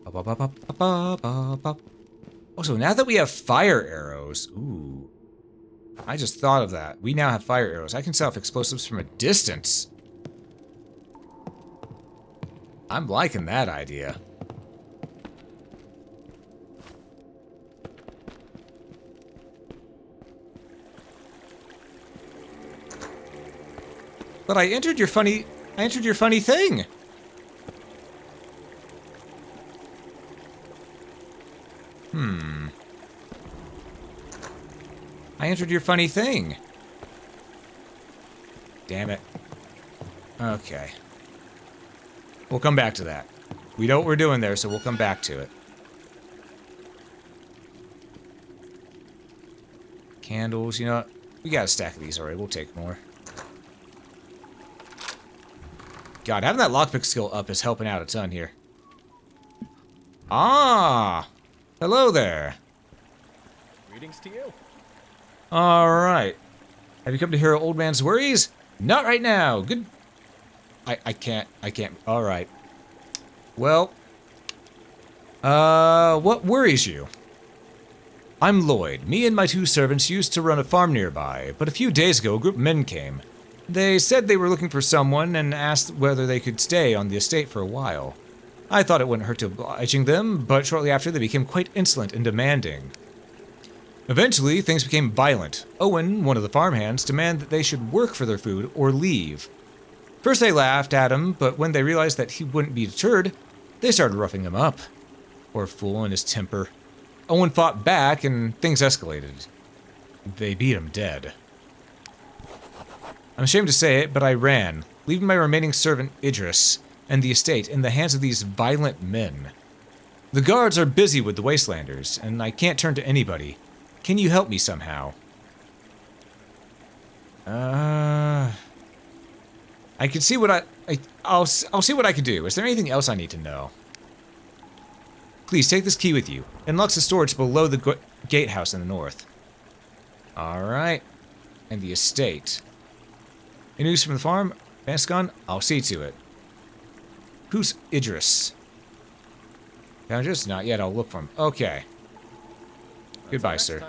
Oh, so now that we have fire arrows, ooh. I just thought of that. We now have fire arrows. I can set off explosives from a distance. I'm liking that idea. But I entered your funny thing. I entered your funny thing. Damn it. Okay. We'll come back to that. We know what we're doing there, so we'll come back to it. Candles, you know what? We got a stack of these already. We'll take more. God, having that lockpick skill up is helping out a ton here. Ah! Hello there. Greetings to you. Alright. Have you come to hear old man's worries? Not right now. Good. I can't. Alright. Well. What worries you? I'm Lloyd. Me and my 2 servants used to run a farm nearby, but a few days ago a group of men came. They said they were looking for someone and asked whether they could stay on the estate for a while. I thought it wouldn't hurt to obliging them, but shortly after they became quite insolent and demanding. Eventually, things became violent. Owen, one of the farmhands, demanded that they should work for their food or leave. First they laughed at him, but when they realized that he wouldn't be deterred, they started roughing him up. Poor fool and his temper. Owen fought back and things escalated. They beat him dead. I'm ashamed to say it, but I ran, leaving my remaining servant Idris and the estate in the hands of these violent men. The guards are busy with the Wastelanders, and I can't turn to anybody. Can you help me somehow? I can see what I'll see what I can do. Is there anything else I need to know? Please take this key with you. It unlocks the storage below the gatehouse in the north. Alright. And the estate. Any news from the farm? Vascon? I'll see to it. Who's Idris? Idris? Not yet. I'll look for him. Okay. Goodbye, sir.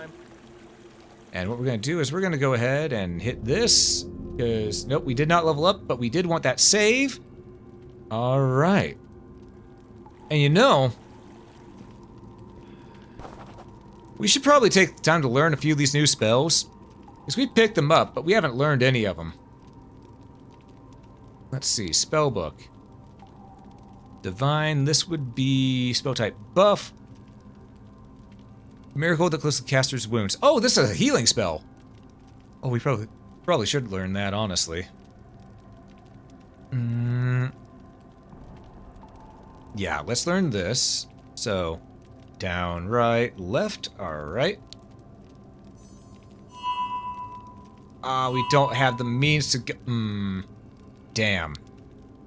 And what we're going to do is we're going to go ahead and hit this. Because, nope, we did not level up, but we did want that save. Alright. And you know, we should probably take the time to learn a few of these new spells. Because we picked them up, but we haven't learned any of them. Let's see, spellbook. Divine, this would be spell type buff. Miracle that closes the caster's wounds. Oh, this is a healing spell. Oh, we probably should learn that, honestly. Yeah, let's learn this. So, down, right, left, alright. We don't have the means to go. Damn.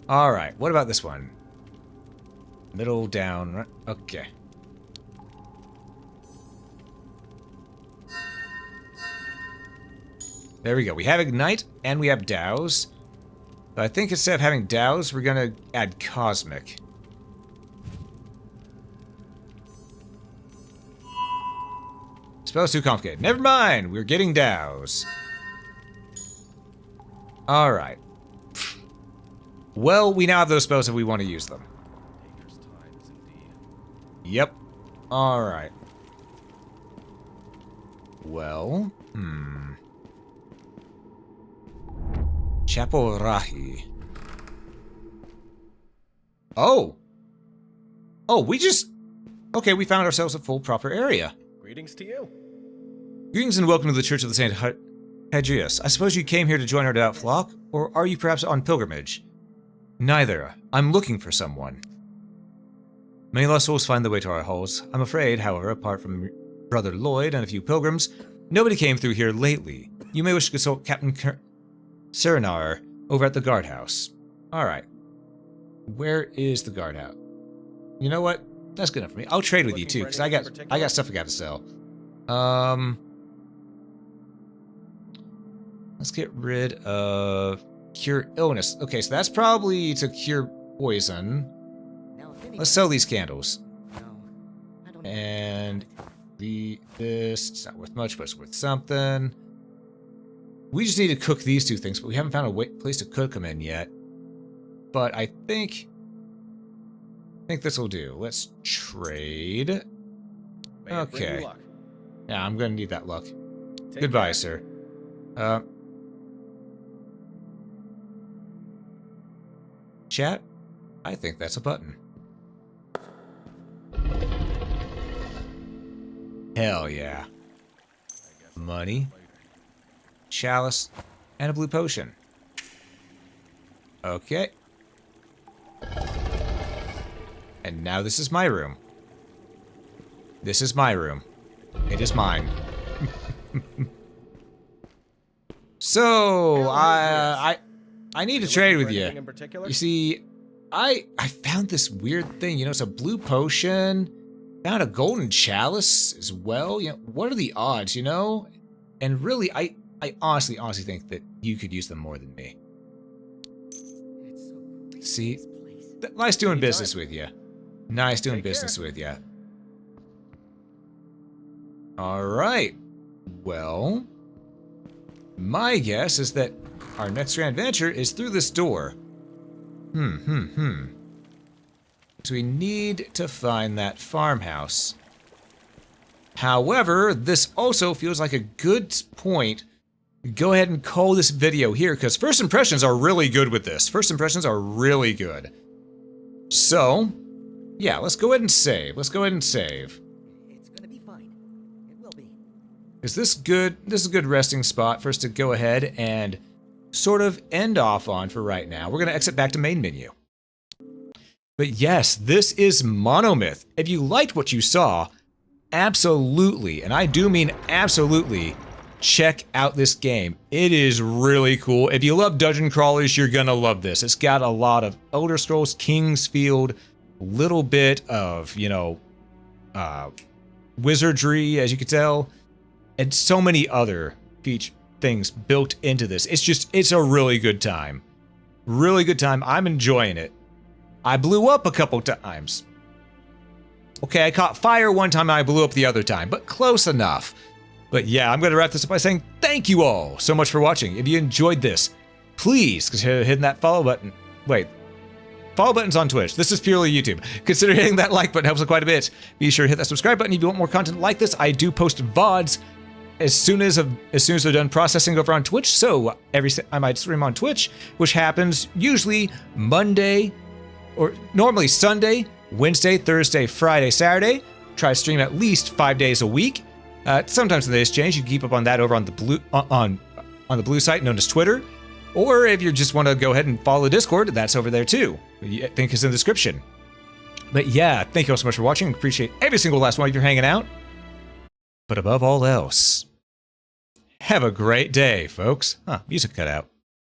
Alright, what about this one? Middle, down, right? Okay. There we go. We have Ignite and we have Douse. But I think instead of having Douse, we're going to add Cosmic. Spell's too complicated. Never mind. We're getting Douse. Alright. Well, we now have those spells if we want to use them. Yep. Alright. Well, Chapel Rahi. Oh! Oh, we just... Okay, we found ourselves a full proper area. Greetings to you. Greetings and welcome to the Church of the Saint Hadrius. I suppose you came here to join our devout flock, or are you perhaps on pilgrimage? Neither. I'm looking for someone. Many lost souls find their way to our halls. I'm afraid, however, apart from Brother Lloyd and a few pilgrims, nobody came through here lately. You may wish to consult Captain Serenar over at the guardhouse. Alright. Where is the guardhouse? You know what? That's good enough for me. I'll trade with you too, because I got stuff I got to sell. Let's get rid of cure illness. Okay, so that's probably to cure poison. Let's sell these candles. And this, it's not worth much, but it's worth something. We just need to cook these two things, but we haven't found a place to cook them in yet. But I think this will do. Let's trade. Okay. Yeah, I'm gonna need that luck. Goodbye, sir. Chat? I think that's a button. Hell yeah. Money, chalice, and a blue potion. Okay. And now this is my room. This is my room. It is mine. So, I need to trade with you. You see, I found this weird thing. You know, it's a blue potion. Found a golden chalice as well. You know, what are the odds, you know? And really, I honestly think that you could use them more than me. See? Nice doing business with you. Nice doing business with you. Alright. Well, my guess is that our next grand venture is through this door. So we need to find that farmhouse. However, this also feels like a good point to go ahead and call this video here, because first impressions are really good with this. First impressions are really good. So, yeah, let's go ahead and save. Let's go ahead and save. It's gonna be fine. It will be. Is this good? This is a good resting spot for us to go ahead and sort of end off on for right now. We're going to exit back to main menu. But yes, this is Monomyth. If you liked what you saw, absolutely, and I do mean absolutely, check out this game. It is really cool. If you love dungeon crawlers, you're gonna love this. It's got a lot of Elder Scrolls, Kingsfield, a little bit of, you know, wizardry, as you can tell, and so many other things built into this. It's a really good time. Really good time. I'm enjoying it. I blew up a couple times. Okay, I caught fire one time and I blew up the other time, but close enough. But yeah, I'm going to wrap this up by saying thank you all so much for watching. If you enjoyed this, please consider hitting that follow button. Wait, follow button's on Twitch. This is purely YouTube. Consider hitting that like button, helps quite a bit. Be sure to hit that subscribe button if you want more content like this. I do post VODs as soon as they're done processing over on Twitch. So I might stream on Twitch, which happens usually Monday, or normally Sunday, Wednesday, Thursday, Friday, Saturday. Try to stream at least 5 days a week. Sometimes the days change. You can keep up on that over on the blue on the blue site known as Twitter. Or if you just want to go ahead and follow the Discord, that's over there too. I think it's in the description. But yeah, thank you all so much for watching. Appreciate every single last one of you hanging out. But above all else, have a great day, folks. Music cut out.